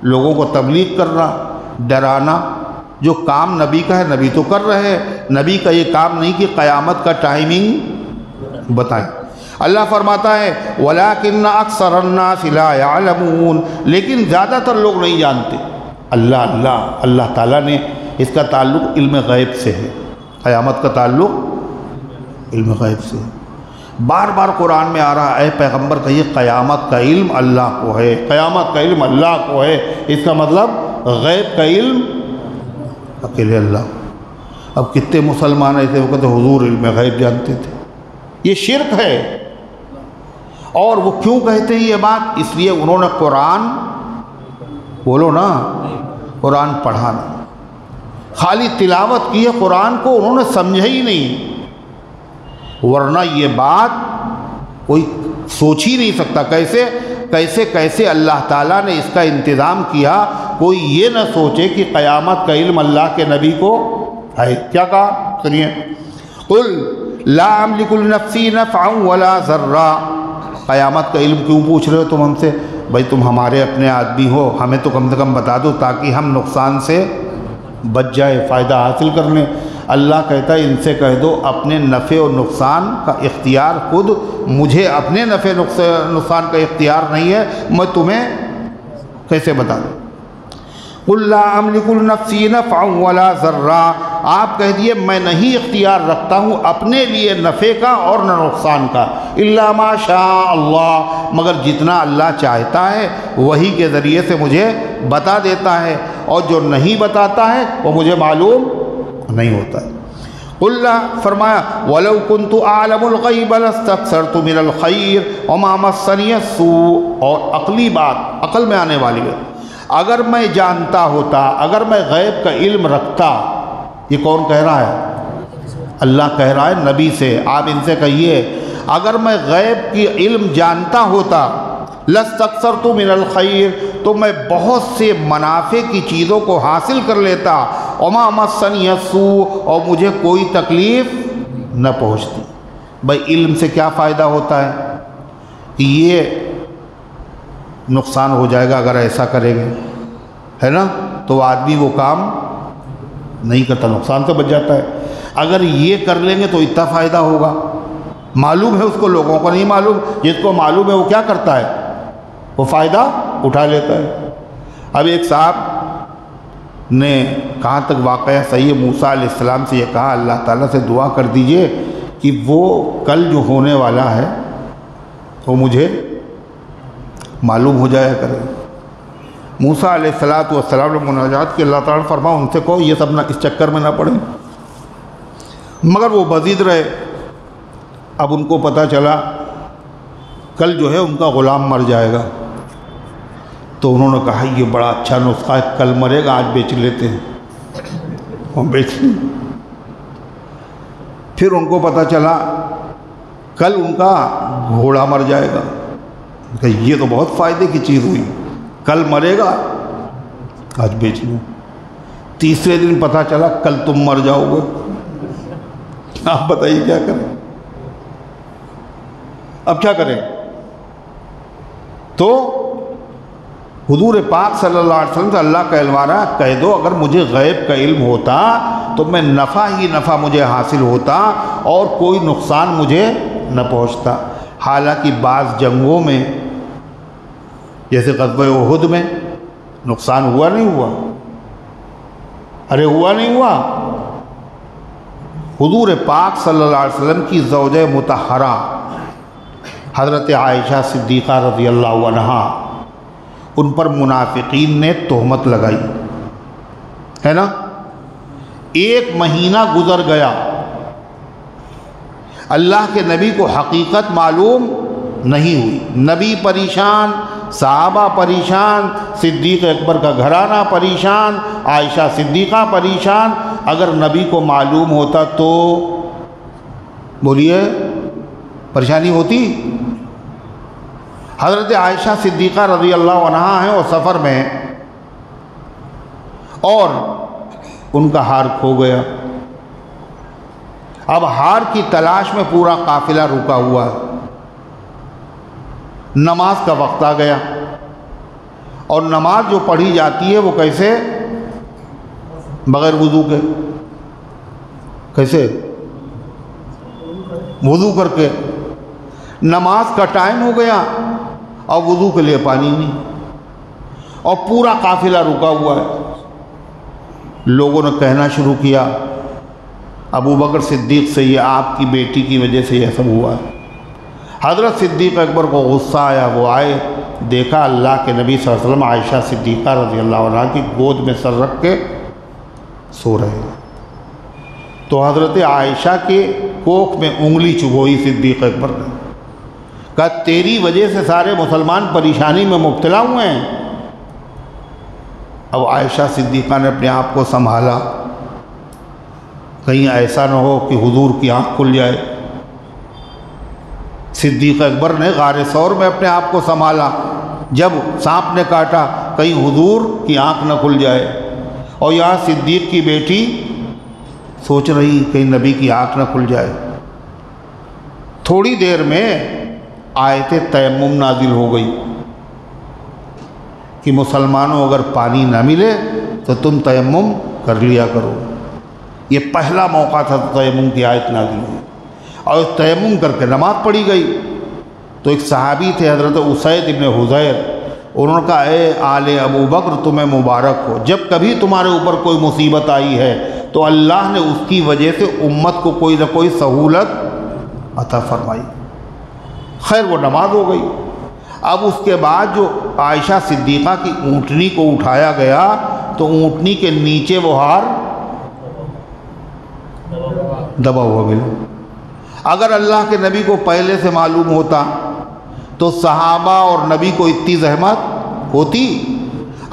لوگوں کو تبلیغ کرنا، ڈرانا. جو کام نبی کا ہے نبی تو کر رہے ہیں، نبی کا یہ کام نہیں کہ قیامت کا ٹائمنگ بتائیں. اللہ فرماتا ہے وَلَكِنَّ أَكْثَرَ النَّاسِ لَا يَعْلَمُونَ، لیکن زیادہ تر لوگ نہیں جانتے. اللہ تعالیٰ نے اس کا تعلق علم غیب سے ہے، قیامت کا تعلق علم غیب سے ہے. بار بار قرآن میں آ رہا ہے اے پیغمبر کہیے قیامت کا علم اللہ کو ہے، قیامت کا علم اللہ کو ہے. اس کا مطلب غیب کا علم اکیلے اللہ. اب کتنے مسلمان ایسے وہ کہتے حضور علم غیب جانتے تھے. یہ شرک ہے. اور وہ کیوں کہتے ہیں یہ بات؟ اس لیے انہوں نے قرآن بولو نا، قرآن پڑھا نہیں، خالی تلاوت کی ہے قرآن کو، انہوں نے سمجھا ہی نہیں، ورنہ یہ بات کوئی سوچ ہی نہیں سکتا کیسے اللہ تعالیٰ نے اس کا انتظام کیا۔ کوئی یہ نہ سوچے کہ قیامت کا علم اللہ کے نبی کو ہے۔ کیا کہا سنیے، قل لا املک لنفسی نفعا ولا ضرا۔ قیامت کا علم کیوں پوچھ رہے ہو تم ہم سے؟ بھائی تم ہمارے اپنے آدمی ہو، ہمیں تو کم سے کم بتا دو تاکہ ہم نقصان سے بچ جائے، فائدہ حاصل کر لیں۔ اللہ کہتا ہے ان سے کہہ دو اپنے نفع و نقصان کا اختیار خود، مجھے اپنے نفع نقصان کا اختیار نہیں ہے، میں تمہیں کیسے بتا دوں؟ قل لا املک لنفسی نفعا ولا ضرا، آپ کہہ دیے میں نہیں اختیار رکھتا ہوں اپنے لیے نفع کا اور نہ نقصان کا، الا ما شاء اللہ، مگر جتنا اللہ چاہتا ہے وہی کے ذریعے سے مجھے بتا دیتا ہے، اور جو نہیں بتاتا ہے وہ مجھے معلوم نہیں ہوتا ہے۔ قل فرمایا وَلَوْ كُنْتُ أَعْلَمُ الْغَيْبَ لَاسْتَكْثَرْتُ مِنَ الْخَيْرِ وَمَا مَسَّنِيَ السُّوءُ، اور عقلی بات، عقل میں آنے والی ہے، اگر میں جانتا ہوتا، اگر میں غیب کا علم رکھتا، یہ کون کہہ رہا ہے؟ اللہ کہہ رہا ہے نبی سے، آپ ان سے کہیے اگر میں غیب کی علم جانتا ہوتا، لَاسْتَكْثَرْتُ مِنَ الْخَيْرِ، تو میں بہت سے منافع کی چیزوں کو حاصل کر لیتا، وَمَا مَسَّنِيَ السُّوءُ، اور مجھے کوئی تکلیف نہ پہنچتی۔ بھائی علم سے کیا فائدہ ہوتا ہے؟ یہ نقصان ہو جائے گا اگر ایسا کریں گے، ہے نا، تو آدمی وہ کام نہیں کرتا، نقصان سے بچ جاتا ہے۔ اگر یہ کر لیں گے تو اتنا فائدہ ہوگا، معلوم ہے اس کو، لوگوں کو نہیں معلوم، جس کو معلوم ہے وہ کیا کرتا ہے؟ وہ فائدہ اٹھا لیتا ہے۔ اب ایک صاحب نے کہاں تک واقعہ صحیح ہے، موسیٰ علیہ السلام سے یہ کہا اللہ تعالیٰ سے دعا کر دیجئے کہ وہ کل جو ہونے والا ہے وہ مجھے معلوم ہو جایا کرے۔ موسیٰ علیہ السلام نے مناجات کی، اللہ تعالیٰ نے فرمایا ان سے کہو یہ سب نہ اس چکر میں نہ پڑیں، مگر وہ بزید رہے۔ اب ان کو پتہ چلا کل جو ہے ان کا غلام مر جائے گا، تو انہوں نے کہا یہ بڑا اچھا نسخہ ہے، کل مرے گا آج بیچ لیتے ہیں، وہ بیچ لیں۔ پھر ان کو پتہ چلا کل ان کا گھوڑا مر جائے گا، کہ یہ تو بہت فائدے کی چیز ہوئی، کل مرے گا آج بیچ لیں۔ تیسرے دن پتہ چلا کل تم مر جاؤ گے، آپ بتائیے کیا کریں؟ اب کیا کریں؟ تو حضور پاک صلی اللہ علیہ وسلم سے اللہ کہلوانا کہہ دو اگر مجھے غیب کا علم ہوتا تو میں نفع ہی نفع مجھے حاصل ہوتا اور کوئی نقصان مجھے نہ پہنچتا۔ حالانکہ بعض جنگوں میں جیسے غزوہ احد میں نقصان ہوا نہیں ہوا؟ ارے ہوا نہیں ہوا؟ حضور پاک صلی اللہ علیہ وسلم کی زوجہ مطہرہ حضرت عائشہ صدیقہ رضی اللہ عنہا، ان پر منافقین نے تہمت لگائی ہے نا۔ 1 مہینہ گزر گیا، اللہ کے نبی کو حقیقت معلوم نہیں ہوئی، نبی پریشان، صحابہ پریشان، صدیق اکبر کا گھرانہ پریشان، عائشہ صدیقہ پریشان۔ اگر نبی کو معلوم ہوتا تو بولیے پریشانی ہوتی؟ حضرت عائشہ صدیقہ رضی اللہ عنہا ہیں اور سفر میں، اور ان کا ہار کھو گیا۔ اب ہار کی تلاش میں پورا قافلہ رکا ہوا ہے، نماز کا وقت آ گیا، اور نماز جو پڑھی جاتی ہے وہ کیسے؟ بغیر وضو کے۔ کیسے؟ وضو کر کے۔ نماز کا ٹائم ہو گیا اور وضو کے لیے پانی نہیں، اور پورا قافلہ رکا ہوا ہے۔ لوگوں نے کہنا شروع کیا ابو بکر صدیق سے یہ آپ کی بیٹی کی وجہ سے یہ سب ہوا ہے۔ حضرت صدیق اکبر کو غصہ آیا، وہ آئے، دیکھا اللہ کے نبی صلی اللہ علیہ وسلم عائشہ صدیقہ رضی اللہ عنہ کی گود میں سر رکھ کے سو رہے ہیں۔ تو حضرت عائشہ کے کوکھ میں انگلی چبھوئی صدیق اکبر نے، کہا تیری وجہ سے سارے مسلمان پریشانی میں مبتلا ہوئے ہیں۔ اب عائشہ صدیقہ نے اپنے آپ کو سنبھالا، کہیں ایسا نہ ہو کہ حضور کی آنکھ کھل جائے۔ صدیق اکبر نے غار ثور میں اپنے آپ کو سنبھالا، جب سانپ نے کاٹا کہیں حضور کی آنکھ نہ کھل جائے، اور یہاں صدیق کی بیٹی سوچ رہی کہیں نبی کی آنکھ نہ کھل جائے۔ تھوڑی دیر میں آیت تیمم نازل ہو گئی کہ مسلمانوں اگر پانی نہ ملے تو تم تیمم کر لیا کرو۔ یہ پہلا موقع تھا تیمم کی آیت نازل ہوئی، اور تیمم کر کے نماز پڑھی گئی۔ تو ایک صحابی تھے حضرت اسید ابن حضیر، انہوں نے کہا اے آل ابو بکر تمہیں مبارک ہو، جب کبھی تمہارے اوپر کوئی مصیبت آئی ہے تو اللہ نے اس کی وجہ سے امت کو کوئی نہ کوئی سہولت عطا فرمائی۔ خیر وہ نماز ہو گئی۔ اب اس کے بعد جو عائشہ صدیقہ کی اونٹنی کو اٹھایا گیا تو اونٹنی کے نیچے وہ ہار دبا ہوا ملا۔ اگر اللہ کے نبی کو پہلے سے معلوم ہوتا تو صحابہ اور نبی کو اتنی زحمت ہوتی؟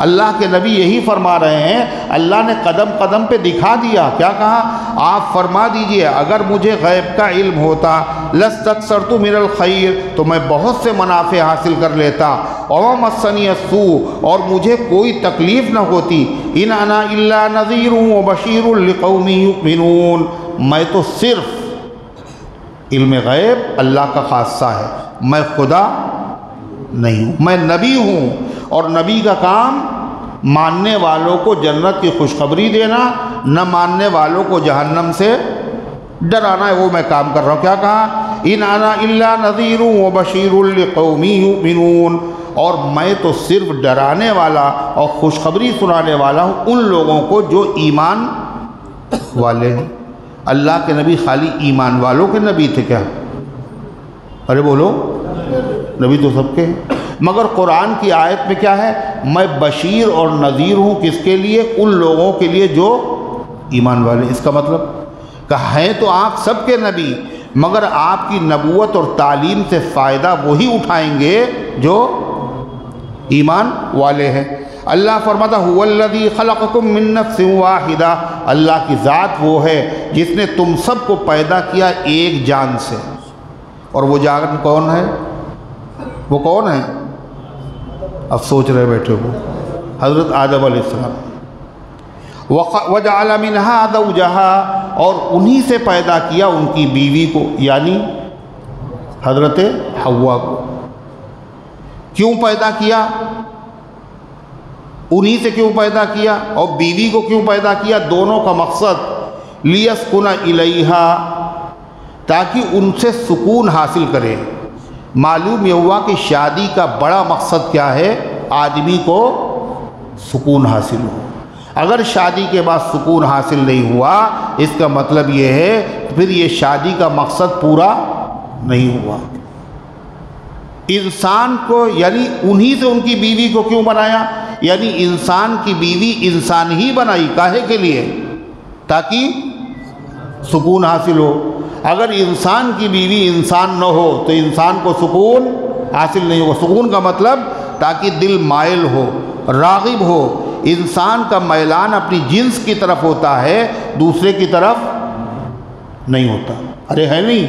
اللہ کے نبی یہی فرما رہے ہیں، اللہ نے قدم قدم پہ دکھا دیا۔ کیا کہا؟ آپ فرما دیجئے اگر مجھے غیب کا علم ہوتا لستکثرت من الخیر، تو میں بہت سے منافع حاصل کر لیتا، وما مسنی السوء، اور مجھے کوئی تکلیف نہ ہوتی، ان انا الا نذیر وبشیر لقوم یؤمنون، میں تو صرف علم غیب اللہ کا خاصہ ہے، میں خدا نہیں ہوں، میں نبی ہوں، اور نبی کا کام ماننے والوں کو جنت کی خوشخبری دینا، نہ ماننے والوں کو جہنم سے ڈرانا ہے، وہ میں کام کر رہا ہوں۔ کیا کہا؟ ان انا الا نذیر وبشیر لقوم یؤمنون، اور میں تو صرف ڈرانے والا اور خوشخبری سنانے والا ہوں ان لوگوں کو جو ایمان والے ہیں۔ اللہ کے نبی خالی ایمان والوں کے نبی تھے کیا؟ ارے بولو، نبی تو سب کے ہیں، مگر قرآن کی آیت میں کیا ہے؟ میں بشیر اور نذیر ہوں، کس کے لیے؟ ان لوگوں کے لیے جو ایمان والے۔ اس کا مطلب کہ ہیں تو آپ سب کے نبی، مگر آپ کی نبوت اور تعلیم سے فائدہ وہی اٹھائیں گے جو ایمان والے ہیں۔ اللہ فرماتا هو الذی خلقکم من نفس واحدہ، اللہ کی ذات وہ ہے جس نے تم سب کو پیدا کیا ایک جان سے، اور وہ جان کون ہے؟ وہ کون ہے؟ اب سوچ رہے بیٹھے ہو، حضرت آدم علیہ السلام۔ وَجَعَلَ مِنْهَا زَوْجَهَا، اور انہی سے پیدا کیا ان کی بیوی کو، یعنی حضرت حوا کو۔ کیوں پیدا کیا؟ انہی سے کیوں پیدا کیا اور بیوی کو کیوں پیدا کیا؟ دونوں کا مقصد لِيَسْكُنَ إِلَيْهَا، تاکہ ان سے سکون حاصل کرے۔ معلوم یہ ہوا کہ شادی کا بڑا مقصد کیا ہے؟ آدمی کو سکون حاصل ہو۔ اگر شادی کے بعد سکون حاصل نہیں ہوا، اس کا مطلب یہ ہے پھر یہ شادی کا مقصد پورا نہیں ہوا۔ انسان کو یعنی انہی سے ان کی بیوی کو کیوں بنایا؟ یعنی انسان کی بیوی انسان ہی بنائی، کاہے کے لیے؟ تاکہ سکون حاصل ہو۔ اگر انسان کی بیوی انسان نہ ہو تو انسان کو سکون حاصل نہیں ہوگا۔ سکون کا مطلب تاکہ دل مائل ہو، راغب ہو۔ انسان کا میلان اپنی جنس کی طرف ہوتا ہے، دوسرے کی طرف نہیں ہوتا۔ ارے ہے نہیں؟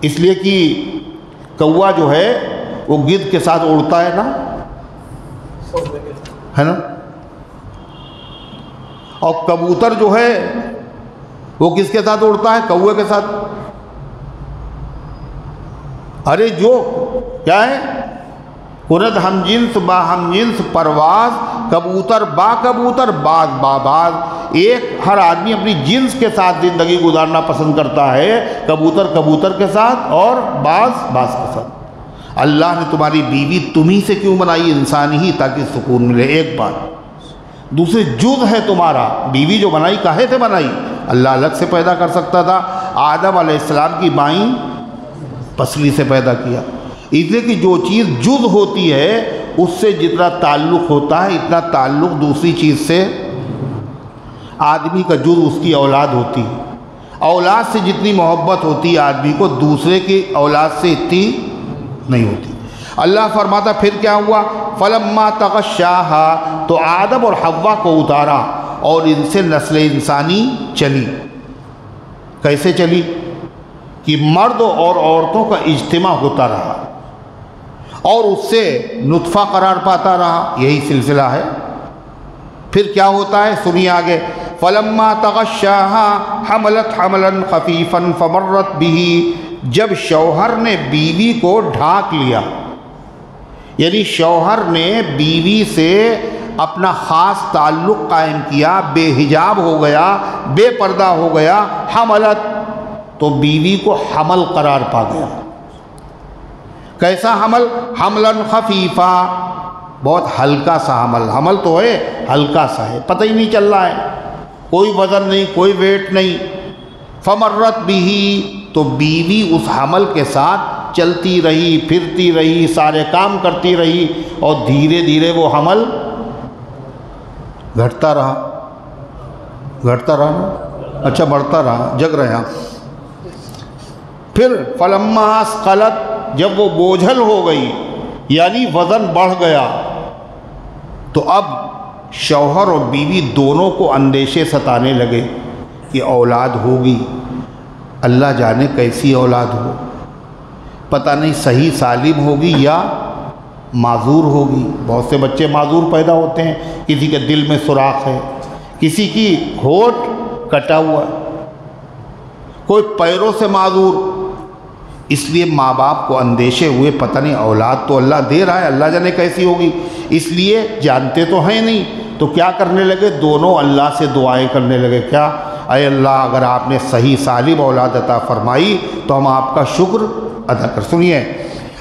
اس لیے کہ کوا جو ہے وہ گدھ کے ساتھ اڑتا ہے نا، ہے نا، اور کبوتر جو ہے وہ کس کے ساتھ اڑتا ہے؟ کوے کے ساتھ۔ ارے جو کیا ہے؟ کنت ہم جنس با ہم جنس پرواز، کبوتر با کبوتر باز با باز۔ ایک ہر آدمی اپنی جنس کے ساتھ زندگی گزارنا پسند کرتا ہے، کبوتر کبوتر کے ساتھ اور باز باز کے ساتھ۔ اللہ نے تمہاری بیوی تمہیں سے کیوں بنائی؟ انسان ہی، تاکہ سکون ملے۔ ایک بات۔ دوسری جز ہے تمہارا، بیوی جو بنائی کاہے سے بنائی؟ اللہ الگ سے پیدا کر سکتا تھا۔ آدم علیہ السلام کی مائیں پسلی سے پیدا کیا، اس لیے کہ جو چیز جز ہوتی ہے اس سے جتنا تعلق ہوتا ہے اتنا تعلق دوسری چیز سے۔ آدمی کا جز اس کی اولاد ہوتی ہے، اولاد سے جتنی محبت ہوتی ہے آدمی کو دوسرے کی اولاد سے اتنی نہیں ہوتی۔ اللہ فرماتا پھر کیا ہوا؟ فلما تغشاها، تو آدم اور حوا کو اتارا اور ان سے نسل انسانی چلی۔ کیسے چلی؟ کہ مرد اور عورتوں کا اجتماع ہوتا رہا اور اس سے نطفہ قرار پاتا رہا، یہی سلسلہ ہے۔ پھر کیا ہوتا ہے سنیے آگے، فلما تغشاها حملت حملا خفیفا فمرت به، جب شوہر نے بیوی کو ڈھانک لیا، یعنی شوہر نے بیوی سے اپنا خاص تعلق قائم کیا، بے حجاب ہو گیا، بے پردہ ہو گیا، حملت، تو بیوی کو حمل قرار پا گیا۔ کیسا حمل؟ حملا خفیفا، بہت ہلکا سا حمل۔ حمل تو ہے ہلکا سا ہے، پتہ ہی نہیں چل رہا ہے، کوئی وزن نہیں، کوئی ویٹ نہیں۔ فمرت بھی، تو بیوی اس حمل کے ساتھ چلتی رہی، پھرتی رہی، سارے کام کرتی رہی، اور دھیرے دھیرے وہ حمل گھٹتا رہا نا، اچھا بڑھتا رہا، جگ رہے ہیں۔ پھر فلما اسقلت، جب وہ بوجھل ہو گئی یعنی وزن بڑھ گیا، تو اب شوہر اور بیوی دونوں کو اندیشے ستانے لگے کہ اولاد ہوگی، اللہ جانے کیسی اولاد ہو، پتہ نہیں صحیح سالم ہوگی یا معذور ہوگی۔ بہت سے بچے معذور پیدا ہوتے ہیں، کسی کے دل میں سوراخ ہے، کسی کی ہونٹ کٹا ہوا، کوئی پیروں سے معذور۔ اس لیے ماں باپ کو اندیشے ہوئے، پتہ نہیں اولاد تو اللہ دے رہا ہے، اللہ جانے کیسی ہوگی، اس لیے جانتے تو ہیں نہیں، تو کیا کرنے لگے؟ دونوں اللہ سے دعائیں کرنے لگے، کیا؟ اے اللہ، اگر آپ نے صحیح سالم اولاد عطا فرمائی تو ہم آپ کا شکر ادا کر۔ سنیے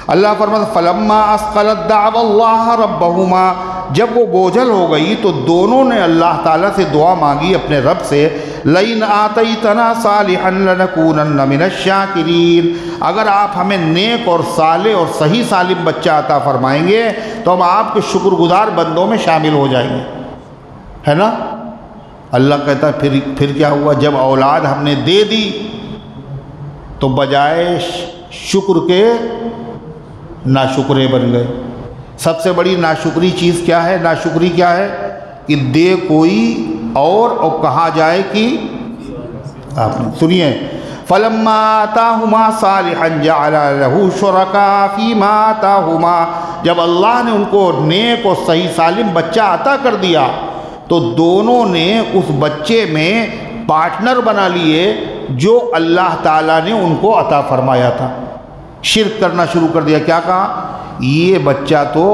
اللہ فرماتا فلما اسقلت دعوا اللہ ربہما، جب وہ بوجھل ہو گئی تو دونوں نے اللہ تعالیٰ سے دعا مانگی اپنے رب سے، لئن آتیتنا صالحا لنکونن من الشاکرین، اگر آپ ہمیں نیک اور صالح اور صحیح سالم بچہ عطا فرمائیں گے تو ہم آپ کے شکر گزار بندوں میں شامل ہو جائیں گے، ہے نا؟ اللہ کہتا ہے پھر کیا ہوا؟ جب اولاد ہم نے دے دی تو بجائے شکر کے ناشکرے بن گئے۔ سب سے بڑی ناشکری چیز کیا ہے؟ ناشکری کیا ہے؟ کہ دے کوئی اور کہا جائے کہ آپ نے۔ سنیے فلما آتاہما صالحا جعل لہ شرکاء فیما آتاہما، جب اللہ نے ان کو نیک اور صحیح سالم بچہ عطا کر دیا تو دونوں نے اس بچے میں پارٹنر بنا لیے جو اللہ تعالیٰ نے ان کو عطا فرمایا تھا۔ شرک کرنا شروع کر دیا، کیا کہا؟ یہ بچہ تو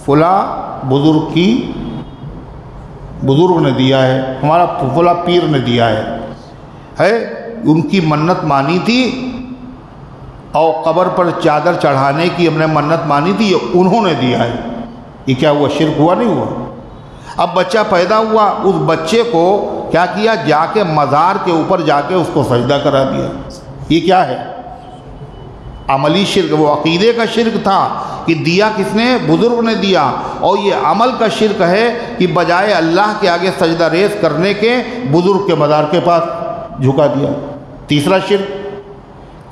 فلاں بزرگ نے دیا ہے، ہمارا فلاں پیر نے دیا ہے، ان کی منت مانی تھی اور قبر پر چادر چڑھانے کی ہم نے منت مانی تھی، یہ انہوں نے دیا ہے۔ یہ کیا ہوا؟ شرک ہوا نہیں ہوا؟ اب بچہ پیدا ہوا، اس بچے کو کیا کیا؟ جا کے مزار کے اوپر جا کے اس کو سجدہ کرا دیا۔ یہ کیا ہے؟ عملی شرک۔ وہ عقیدے کا شرک تھا کہ دیا کس نے؟ بزرگ نے دیا، اور یہ عمل کا شرک ہے کہ بجائے اللہ کے آگے سجدہ ریز کرنے کے بزرگ کے مزار کے پاس جھکا دیا۔ تیسرا شرک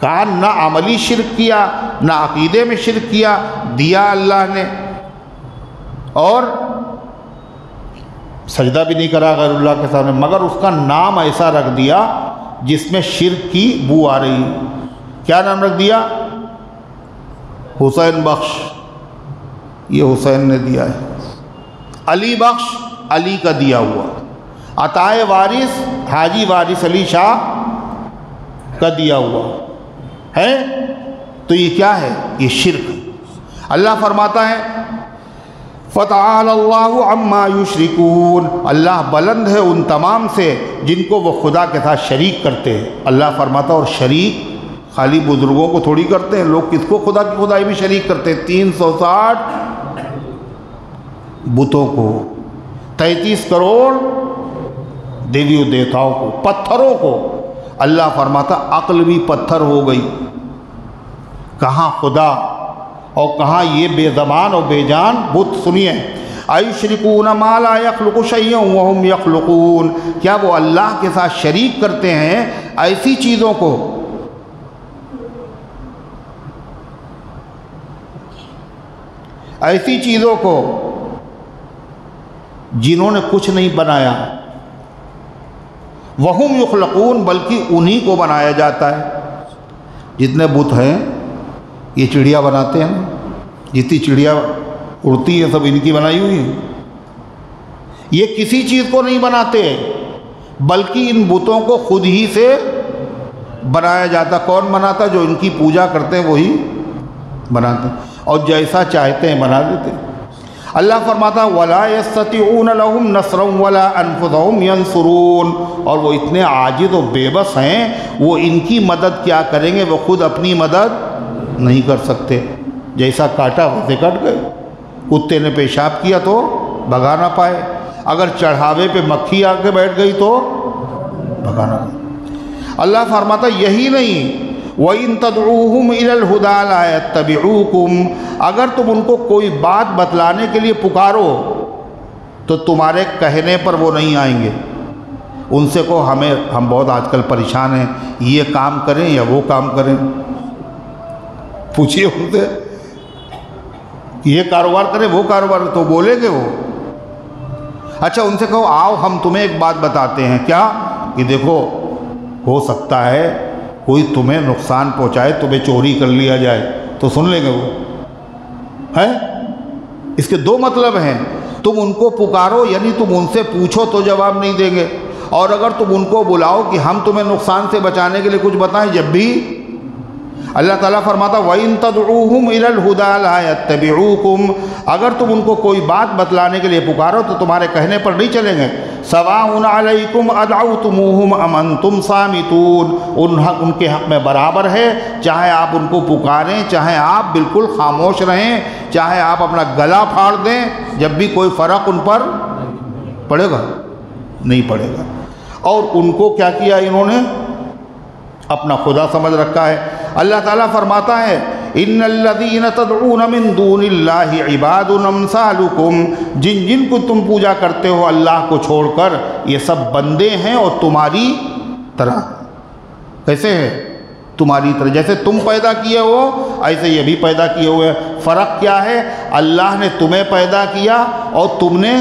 کہا، نہ عملی شرک کیا نہ عقیدے میں شرک کیا، دیا اللہ نے اور سجدہ بھی نہیں کرا غیر اللہ کے سامنے، مگر اس کا نام ایسا رکھ دیا جس میں شرک کی بو آ رہی۔ کیا نام رکھ دیا؟ حسین بخش، یہ حسین نے دیا ہے۔ علی بخش، علی کا دیا ہوا۔ عطائے وارث، حاجی وارث علی شاہ کا دیا ہوا ہے۔ تو یہ کیا ہے؟ یہ شرک۔ اللہ فرماتا ہے فَتَعَالَى اللَّهُ عَمَّا يُشْرِكُونَ، اللہ بلند ہے ان تمام سے جن کو وہ خدا کے ساتھ شریک کرتے ہیں۔ اللہ فرماتا اور شریک خالی بزرگوں کو تھوڑی کرتے ہیں، لوگ کس کو خدا کی خدائی میں شریک کرتے ہیں؟ 360 بتوں کو، 33 کروڑ دیویوں دیوتاؤں کو، پتھروں کو۔ اللہ فرماتا عقل بھی پتھر ہو گئی، کہاں خدا اور کہاں یہ بے زبان اور بے جان بت۔ سنیے ایشرکون ما لا یخلق شیئا وہم یخلقون، کیا وہ اللہ کے ساتھ شریک کرتے ہیں ایسی چیزوں کو ایسی چیزوں کو جنہوں نے کچھ نہیں بنایا، وہم یخلقون، بلکہ انہی کو بنایا جاتا ہے۔ جتنے بت ہیں یہ چڑیا بناتے ہیں، جتنی چڑیا اڑتی ہے سب ان کی بنائی ہوئی ہے۔ یہ کسی چیز کو نہیں بناتے بلکہ ان بتوں کو خود ہی سے بنایا جاتا۔ کون بناتا؟ جو ان کی پوجا کرتے ہیں وہی بناتے ہیں، اور جیسا چاہتے ہیں بنا دیتے ہیں۔ اللہ فرماتا وَلَا يَسْتَطِعُونَ لَهُمْ نَصْرًا وَلَا أَنفُسَهُمْ يَنصُرُونَ، اور وہ اتنے عاجز و بے بس ہیں، وہ ان کی مدد کیا کریں گے، وہ خود اپنی مدد نہیں کر سکتے۔ جیسا کاٹا ویسے کٹ گئے، کتے نے پیشاب کیا تو بھگا نہ پائے، اگر چڑھاوے پہ مکھی آ کے بیٹھ گئی تو بھگا نہ پائے۔ اللہ فرماتا یہی نہیں، وَإِن تَدْعُوهُمْ إِلَى الْهُدَىٰ لَا يَتَّبِعُوكُمْ، اگر تم ان کو کوئی بات بتلانے کے لیے پکارو تو تمہارے کہنے پر وہ نہیں آئیں گے۔ ان سے کہو ہم بہت آج کل پریشان ہیں، یہ کام کریں یا وہ کام کریں، پوچھئے ان سے یہ کاروبار کریں وہ کاروبار، تو بولیں گے وہ۔ اچھا ان سے کہو آؤ ہم تمہیں ایک بات بتاتے ہیں، کیا؟ کہ دیکھو ہو سکتا ہے کوئی تمہیں نقصان پہنچائے، تمہیں چوری کر لیا جائے، تو سن لیں گے وہ ہے؟ اس کے دو مطلب ہیں، تم ان کو پکارو یعنی تم ان سے پوچھو تو جواب نہیں دیں گے، اور اگر تم ان کو بلاؤ کہ ہم تمہیں نقصان سے بچانے کے لیے کچھ بتائیں، جب بھی اللہ تعالیٰ فرماتا وَإِن تَدْعُوهُمْ إِلَى الْهُدَىٰ لَا يَتَّبِعُوكُمْ، اگر تم ان کو کوئی بات بتلانے کے لیے پکارو تو تمہارے کہنے پر نہیں چلیں گے۔ سَوَاءٌ عَلَيْكُمْ أَدْعَوْتُمُوهُمْ أَمْ أَنْتُمْ صَامِتُونَ، ان کے حق میں برابر ہے، چاہے آپ ان کو پکاریں، چاہے آپ بالکل خاموش رہیں، چاہے آپ اپنا گلا پھاڑ دیں، جب بھی کوئی فرق ان پر پڑے گا نہیں پڑے گا۔ اور ان کو کیا کیا انہوں نے؟ اپنا خدا سمجھ رکھا ہے۔ اللہ تعالیٰ فرماتا ہے ان الذین تدعون من دون اللہ عباد امثالکم، جن کو تم پوجا کرتے ہو اللہ کو چھوڑ کر، یہ سب بندے ہیں اور تمہاری طرح۔ کیسے ہے؟ تمہاری طرح، جیسے تم پیدا کیے ہو ایسے یہ بھی پیدا کیے ہوئے ہیں۔ فرق کیا ہے؟ اللہ نے تمہیں پیدا کیا اور تم نے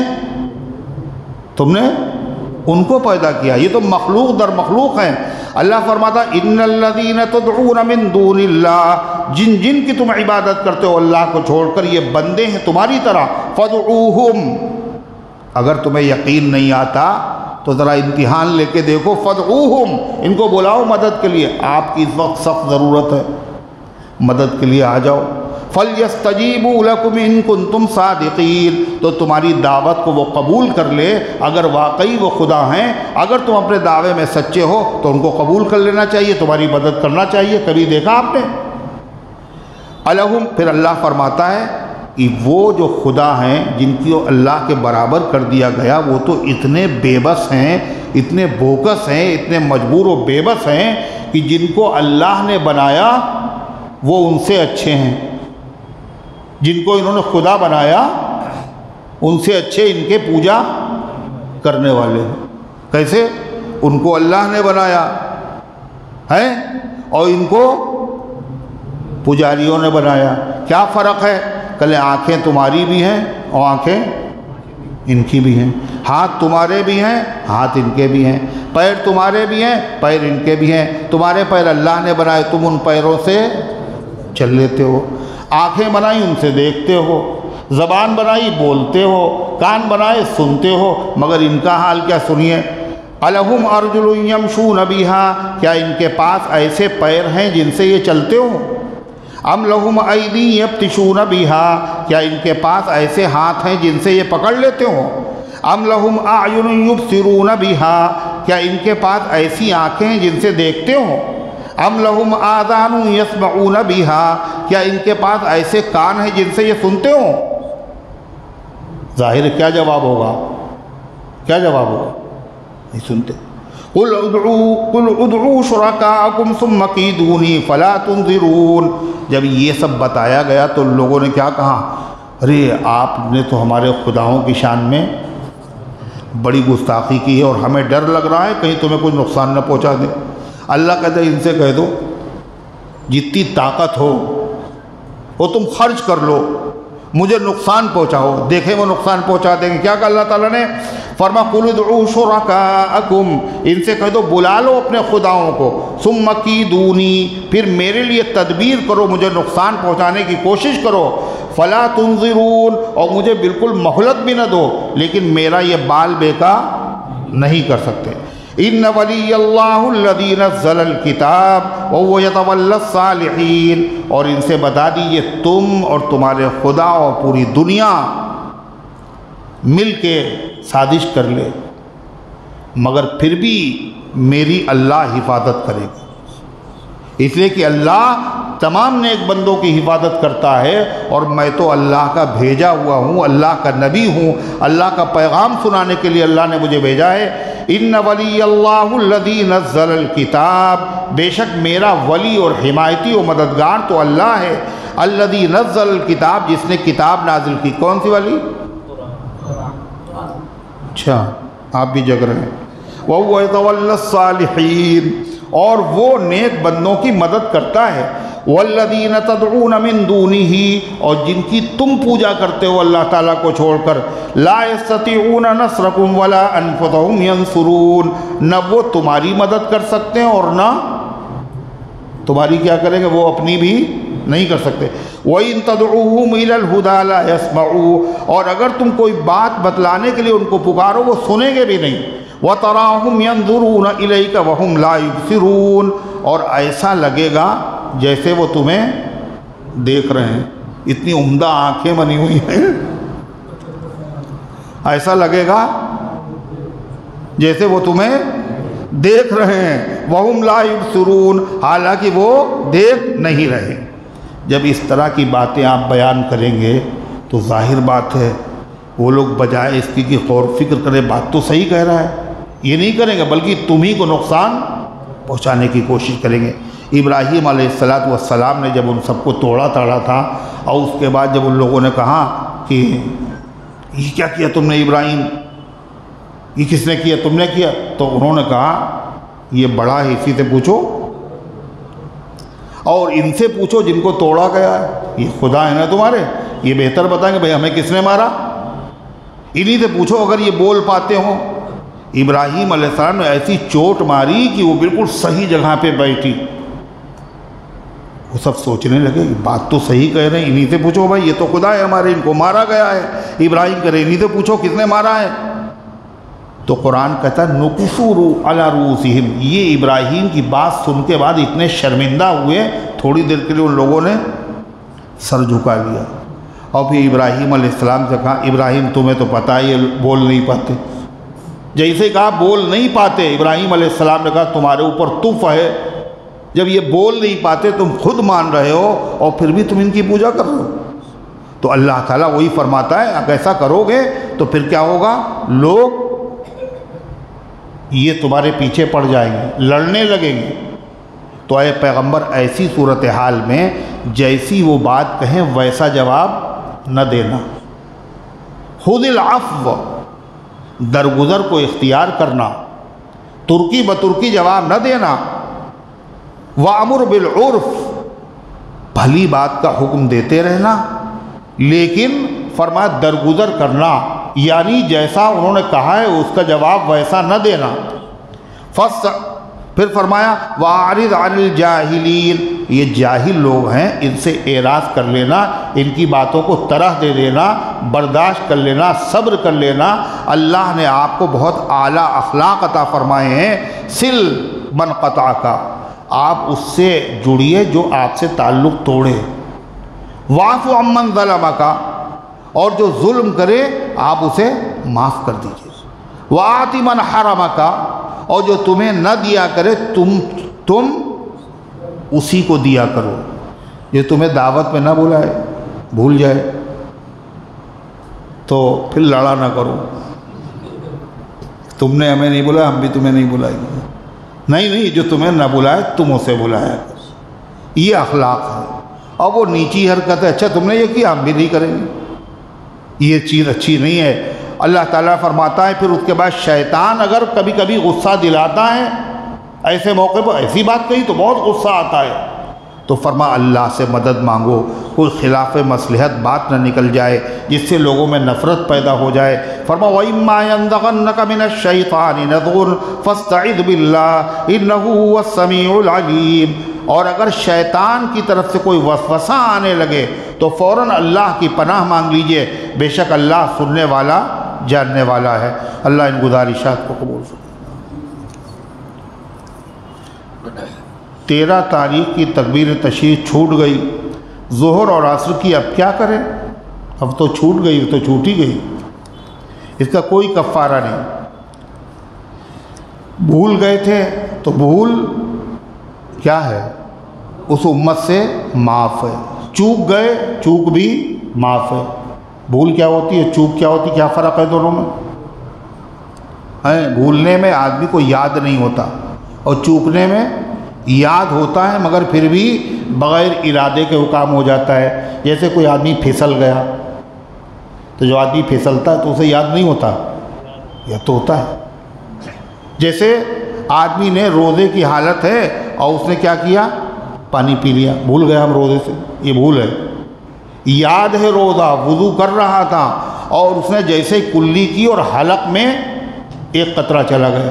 ان کو پیدا کیا، یہ تو مخلوق در مخلوق ہیں۔ اللہ فرماتا ان الذین تدعون من دون اللہ، جن کی تم عبادت کرتے ہو اللہ کو چھوڑ کر، یہ بندے ہیں تمہاری طرح۔ فدعوہم، اگر تمہیں یقین نہیں آتا تو ذرا امتحان لے کے دیکھو، فدعوہم، ان کو بلاؤ مدد کے لیے، آپ کی اس وقت سخت ضرورت ہے، مدد کے لیے آ جاؤ۔ فَلْيَسْتَجِيبُوا لَكُمْ إِن كُنتُمْ صَادِقِينَ، تو تمہاری دعوت کو وہ قبول کر لے اگر واقعی وہ خدا ہیں۔ اگر تم اپنے دعوے میں سچے ہو تو ان کو قبول کر لینا چاہیے، تمہاری مدد کرنا چاہیے۔ کبھی دیکھا آپ نے؟ الہم، پھر اللہ فرماتا ہے کہ وہ جو خدا ہیں جن کو اللہ کے برابر کر دیا گیا، وہ تو اتنے بے بس ہیں، اتنے بوکس ہیں، اتنے مجبور و بے بس ہیں کہ جن کو اللہ نے بنایا وہ ان سے اچھے ہیں، جن کو انہوں نے خدا بنایا ان سے اچھے ان کے پوجا کرنے والے ہیں۔ کیسے؟ ان کو اللہ نے بنایا ہے اور ان کو پجاریوں نے بنایا۔ کیا فرق ہے؟ کل آنکھیں تمہاری بھی ہیں اور آنکھیں ان کی بھی ہیں، ہاتھ تمہارے بھی ہیں ہاتھ ان کے بھی ہیں، پیر تمہارے بھی ہیں پیر ان کے بھی ہیں۔ تمہارے پیر اللہ نے بنائے، تم ان پیروں سے چل لیتے ہو، آنکھیں بنائی ان سے دیکھتے ہو، زبان بنائی بولتے ہو، کان بنائے سنتے ہو، مگر ان کا حال کیا سنیے۔ الہم ارجل یمشون بہا، کیا ان کے پاس ایسے پیر ہیں جن سے یہ چلتے ہوں؟ ام لہم ایدی یبطشون بہا، کیا ان کے پاس ایسے ہاتھ ہیں جن سے یہ پکڑ لیتے ہوں؟ ام لہم اعین یبصرون بہا، کیا ان کے پاس ایسی آنکھیں ہیں جن سے دیکھتے ہوں؟ ام لہم آذان یسمعون بہا، کیا ان کے پاس ایسے کان ہیں جن سے یہ سنتے ہوں؟ ظاہر کیا جواب ہوگا؟ کیا جواب ہوگا؟ نہیں سنتے۔ قل ادعوا شرکاءکم ثم کیدونی فلا تنظرون، جب یہ سب بتایا گیا تو لوگوں نے کیا کہا؟ ارے آپ نے تو ہمارے خداؤں کی شان میں بڑی گستاخی کی ہے اور ہمیں ڈر لگ رہا ہے کہیں تمہیں کوئی نقصان نہ پہنچا دے۔ اللہ کہتے ہیں ان سے کہہ دو جتنی طاقت ہو وہ تم خرچ کر لو، مجھے نقصان پہنچاؤ۔ دیکھیں وہ نقصان پہنچا دیں گے۔ کیا کہا اللہ تعالیٰ نے؟ فرما قُلِ ادْعُوا شُرَكَاءَكُمْ، ان سے کہہ دو بلا لو اپنے خداؤں کو، ثُمَّ كِيدُونِي، پھر میرے لیے تدبیر کرو، مجھے نقصان پہنچانے کی کوشش کرو، فَلَا تُنظِرُونَ، اور مجھے بالکل مہلت بھی نہ دو، لیکن میرا یہ بال بیکا نہیں کر سکتے۔ ان ولی اللہ الذی نزل الکتاب وهو یتولی الصالحین، اور ان سے بتا دیجئے تم اور تمہارے خدا اور پوری دنیا مل کے سازش کر لے، مگر پھر بھی میری اللہ حفاظت کرے گا، اس لیے کہ اللہ تمام نیک بندوں کی حفاظت کرتا ہے، اور میں تو اللہ کا بھیجا ہوا ہوں، اللہ کا نبی ہوں، اللہ کا پیغام سنانے کے لیے اللہ نے مجھے بھیجا ہے۔ ان ولی اللہ الذی نزل الکتاب، بے شک میرا ولی اور حمایتی و مددگار تو اللہ ہے، الذی نزل الکتاب، جس نے کتاب نازل کی۔ کون سی والی؟ اچھا آپ بھی جگ رہے ہیں۔ وَهُوَ يَتَوَلَّى الصَّالِحِينَ، اور وہ نیک بندوں کی مدد کرتا ہے۔ وَالَّذِينَ تَدْعُونَ مِن دُونِهِ، اور جن کی تم پوجا کرتے ہو اللہ تعالیٰ کو چھوڑ کر، لَا يَسْتَطِيعُونَ نَصْرَكُمْ وَلَا أَنفُسَهُمْ يَنصُرُونَ، نہ وہ تمہاری مدد کر سکتے ہیں اور نہ تمہاری کیا کریں گے، وہ اپنی بھی نہیں کر سکتے۔ وَإِن تَدْعُوهُمْ إِلَى الْهُدَىٰ لَا يَسْمَعُوا، اور اگر تم کوئی بات بتلانے کے لیے ان کو پکارو وہ سنیں گے بھی نہیں۔ وَتَرَاهُمْ يَنظُرُونَ إِلَيْكَ وَهُمْ لَا يُبْصِرُونَ، اور ایسا لگے گا جیسے وہ تمہیں دیکھ رہے ہیں، اتنی عمدہ آنکھیں بنی ہوئی ہیں، ایسا لگے گا جیسے وہ تمہیں دیکھ رہے ہیں۔ وَهُمْ لَا يُبْصِرُونَ، حالانکہ وہ دیکھ نہیں رہے۔ جب اس طرح کی باتیں آپ بیان کریں گے تو ظاہر بات ہے وہ لوگ بجائے اس کی کہ غور فکر کرے بات تو صحیح کہہ رہا ہے، یہ نہیں کریں گے، بلکہ تم ہی کو نقصان پہنچانے کی کوشش کریں گے۔ ابراہیم علیہ السلام نے جب ان سب کو توڑا تاڑا تھا، اور اس کے بعد جب ان لوگوں نے کہا کہ یہ کیا کیا تم نے ابراہیم، یہ کس نے کیا، تم نے کیا، تو انہوں نے کہا یہ بڑا ہے، اسی سے پوچھو، اور ان سے پوچھو جن کو توڑا گیا ہے، یہ خدا ہے نا تمہارے، یہ بہتر بتائیں گے بھئی ہمیں کس نے مارا، انہی سے پوچھو اگر یہ بول پاتے ہوں۔ ابراہیم علیہ السلام نے ایسی چوٹ ماری کہ وہ بالکل صحیح جگہ پہ بیٹھی، وہ سب سوچنے لگے بات تو صحیح کہہ رہے ہیں، انہی سے پوچھو بھائی، یہ تو خدا ہے ہمارے، ان کو مارا گیا ہے۔ ابراہیم کہہ رہے انہی سے پوچھو کس نے مارا ہے، تو قرآن کہتا ہے نُكِسُوا عَلَىٰ رُؤُوسِهِمْ، یہ ابراہیم کی بات سن کے بعد اتنے شرمندہ ہوئے، تھوڑی دیر کے لیے ان لوگوں نے سر جھکا لیا، اور پھر ابراہیم علیہ السلام سے کہا ابراہیم تمہیں تو پتہ ہے یہ بول نہیں پاتے، جیسے کہا بول نہیں پاتے، ابراہیم علیہ السلام نے کہا تمہارے اوپر طف ہے، جب یہ بول نہیں پاتے تم خود مان رہے ہو اور پھر بھی تم ان کی پوجا کر رہے ہو۔ تو اللہ تعالیٰ وہی فرماتا ہے اگر ایسا کرو گے تو پھر کیا ہوگا، لوگ یہ تمہارے پیچھے پڑ جائیں گے، لڑنے لگیں گے۔ تو اے پیغمبر ایسی صورتحال میں جیسی وہ بات کہیں ویسا جواب نہ دینا، خذ العفو، درگزر کو اختیار کرنا، ترکی بترکی جواب نہ دینا، وَأَمُرْ بِالْعُرْفِ، بھلی بات کا حکم دیتے رہنا، لیکن فرمایا درگزر کرنا، یعنی جیسا انہوں نے کہا ہے اس کا جواب ویسا نہ دینا۔ پھر فرمایا وَأَعْرِضْ عَنِ الْجَاهِلِينَ، یہ جاہل لوگ ہیں ان سے اعراض کر لینا، ان کی باتوں کو طرح دے دینا، برداشت کر لینا، صبر کر لینا۔ اللہ نے آپ کو بہت اعلیٰ اخلاق عطا فرمائے ہیں، سل من قطعک، آپ اس سے جڑیے جو آپ سے تعلق توڑے، واعف عمن ظلمک، اور جو ظلم کرے آپ اسے معاف کر دیجیے، وآت من حرمک، اور جو تمہیں نہ دیا کرے تم اسی کو دیا کرو، یہ تمہیں دعوت میں نہ بلائے بھول جائے تو پھر لڑا نہ کرو، تم نے ہمیں نہیں بلایا ہم بھی تمہیں نہیں بلائیں گے، نہیں جو تمہیں نہ بلائے تم اسے بلایا کرو، یہ اخلاق ہے۔ اور وہ نیچی حرکت ہے، اچھا تم نے یہ کیا ہم بھی نہیں کریں گے، یہ چیز اچھی نہیں ہے۔ اللہ تعالیٰ فرماتا ہے پھر اس کے بعد شیطان اگر کبھی کبھی غصہ دلاتا ہے، ایسے موقع پر ایسی بات کہی تو بہت غصہ آتا ہے، تو فرما اللہ سے مدد مانگو، کوئی خلاف مصلحت بات نہ نکل جائے جس سے لوگوں میں نفرت پیدا ہو جائے۔ فرما وَإِمَّا يَنزَغَنَّكَ مِنَ الشَّيْطَانِ نَزْغٌ فَاسْتَعِذْ بِاللَّهِ إِنَّهُ هُوَ السَّمِيعُ الْعَلِيمُ، اور اگر شیطان کی طرف سے کوئی وسوسہ آنے لگے تو فوراً اللہ کی پناہ مانگ لیجئے، بے شک اللہ سننے والا جاننے والا ہے۔ اللہ ان گزارشات کو قبول فرمائے۔ 13 تاریخ کی تکبیر تشریق چھوٹ گئی، ظہر اور عصر کی اب کیا کریں؟ اب تو چھوٹ گئی تو چھوٹ ہی گئی، اس کا کوئی کفارہ نہیں۔ بھول گئے تھے تو بھول کیا ہے، اس امت سے معاف ہے، چوک گئے چوک بھی معاف ہے۔ بھول کیا ہوتی ہے، چوک کیا ہوتی ہے، کیا فرق ہے دونوں میں؟ بھولنے میں آدمی کو یاد نہیں ہوتا اور چوکنے میں یاد ہوتا ہے مگر پھر بھی بغیر ارادے کے وہ کام ہو جاتا ہے۔ جیسے کوئی آدمی پھسل گیا تو جو آدمی پھسلتا ہے تو اسے یاد نہیں ہوتا، یاد تو ہوتا ہے۔ جیسے آدمی نے روزے کی حالت ہے اور اس نے کیا کیا، پانی پی لیا، بھول گیا ہم روزے سے، یہ بھول ہے۔ یاد ہے روزہ، وضو کر رہا تھا اور اس نے جیسے کلی کی اور حلق میں ایک قطرہ چلا گیا،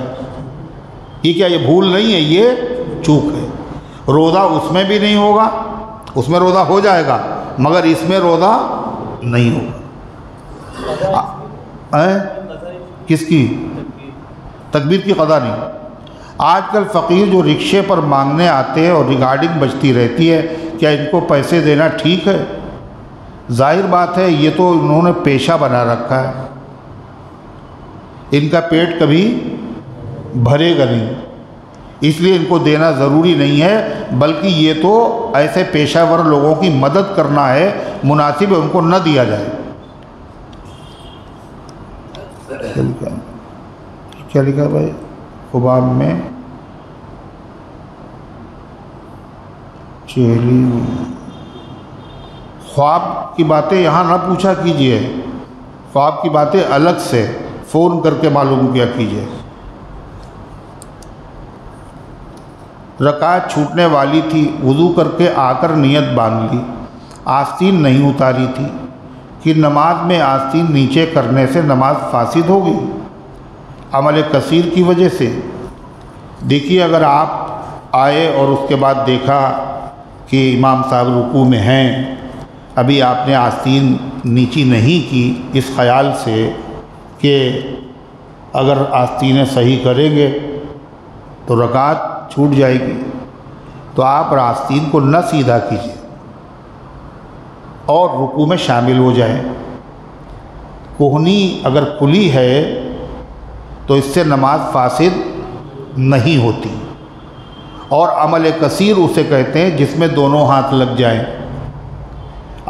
یہ کیا، یہ بھول نہیں ہے، یہ چوک ہے۔ روزہ اس میں بھی نہیں ہوگا، اس میں روزہ ہو جائے گا مگر اس میں روزہ نہیں ہوگا۔ کس کی؟ تکبیر کی قضا نہیں۔ آج کل فقیر جو رکشے پر مانگنے آتے ہیں اور ریگارڈنگ بجتی رہتی ہے، کیا ان کو پیسے دینا ٹھیک ہے؟ ظاہر بات ہے یہ تو انہوں نے پیشہ بنا رکھا ہے، ان کا پیٹ کبھی بھرے گا نہیں، اس لیے ان کو دینا ضروری نہیں ہے، بلکہ یہ تو ایسے پیشہ ور لوگوں کی مدد کرنا ہے، مناسب ہے ان کو نہ دیا جائے۔ کیا لکھا بھائی خباب میں؟ خواب کی باتیں یہاں نہ پوچھا کیجئے، خواب کی باتیں الگ سے فون کر کے معلوم کیا کیجئے۔ رکعت چھوٹنے والی تھی، وضو کر کے آ کر نیت باندھ لی، آستین نہیں اتاری تھی کہ نماز میں آستین نیچے کرنے سے نماز فاسد ہوگی عمل کثیر کی وجہ سے؟ دیکھیے اگر آپ آئے اور اس کے بعد دیکھا کہ امام صاحب رکوع میں ہیں، ابھی آپ نے آستین نیچی نہیں کی اس خیال سے کہ اگر آستینیں صحیح کریں گے تو رکعت چھوٹ جائے گی، تو آپ آستین کو نہ سیدھا کیجیے اور رکوع میں شامل ہو جائیں۔ کوہنی اگر کھلی ہے تو اس سے نماز فاسد نہیں ہوتی، اور عمل کثیر اسے کہتے ہیں جس میں دونوں ہاتھ لگ جائیں۔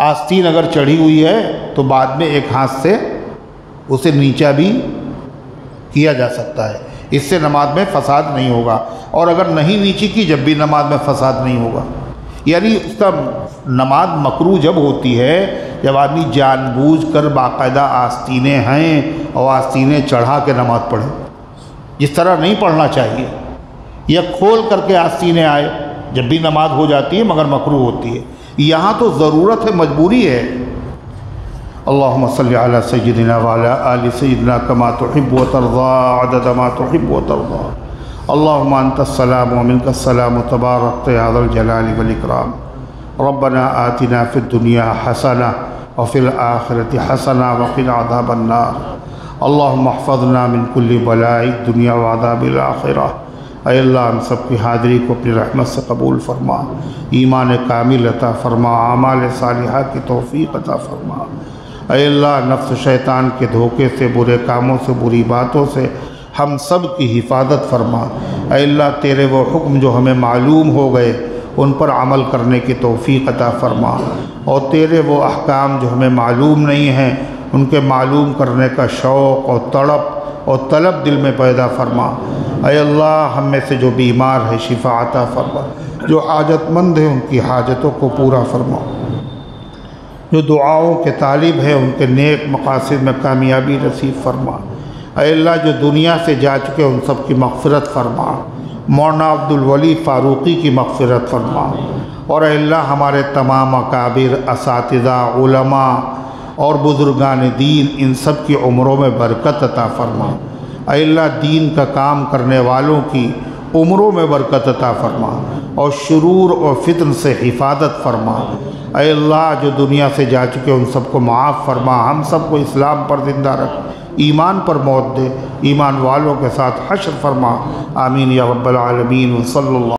آستین اگر چڑھی ہوئی ہے تو بعد میں ایک ہاتھ سے اسے نیچا بھی کیا جا سکتا ہے، اس سے نماز میں فساد نہیں ہوگا، اور اگر نہیں نیچی کی جب بھی نماز میں فساد نہیں ہوگا۔ یعنی اس کا نماز مکروہ جب ہوتی ہے جب آدمی جان بوجھ کر باقاعدہ آستینیں ہیں اور آستینیں چڑھا کے نماز پڑھے، جس طرح نہیں پڑھنا چاہیے، یا کھول کر کے آستینیں آئے جب بھی نماز ہو جاتی ہے مگر مکروہ ہوتی ہے۔ یہاں تو ضرورت ہے، مجبوری ہے۔ اللہم صلی علی سیدنا وعلی آل سیدنا کما تحب و ترضا عدد ما تحب و ترضا۔ اللہم انت السلام و منک السلام تبارک یا ذا الجلال والاکرام۔ ربنا آتنا فی الدنیا حسنہ وفی الآخرۃ حسنہ وقنا عذاب النار۔ اللہم احفظنا من کل بلاء الدنیا وعذاب الآخرہ۔ اے اللہ ہم سب کی حاضری کو اپنی رحمت سے قبول فرما، ایمان کامل عطا فرما، اعمال صالحہ کی توفیق عطا فرما۔ اے اللہ نفس شیطان کے دھوکے سے، برے کاموں سے، بری باتوں سے ہم سب کی حفاظت فرما۔ اے اللہ تیرے وہ حکم جو ہمیں معلوم ہو گئے ان پر عمل کرنے کی توفیق عطا فرما، اور تیرے وہ احکام جو ہمیں معلوم نہیں ہیں ان کے معلوم کرنے کا شوق اور تڑپ اور طلب دل میں پیدا فرما۔ اے اللہ ہم میں سے جو بیمار ہے شفا عطا فرما، جو حاجت مند ہے ان کی حاجتوں کو پورا فرما، جو دعاؤں کے طالب ہیں ان کے نیک مقاصد میں کامیابی نصیب فرما۔ اے اللہ جو دنیا سے جا چکے ان سب کی مغفرت فرما، مولانا عبدالولی فاروقی کی مغفرت فرما، اور اے اللہ ہمارے تمام اکابر، اساتذہ، علماء اور بزرگان دین ان سب کی عمروں میں برکت عطا فرما۔ اے اللہ دین کا کام کرنے والوں کی عمروں میں برکت عطا فرما اور شرور اور فتن سے حفاظت فرما۔ اے اللہ جو دنیا سے جا چکے ان سب کو معاف فرما، ہم سب کو اسلام پر زندہ رکھ، ایمان پر موت دے، ایمان والوں کے ساتھ حشر فرما، آمین یا رب العالمین، صلی اللہ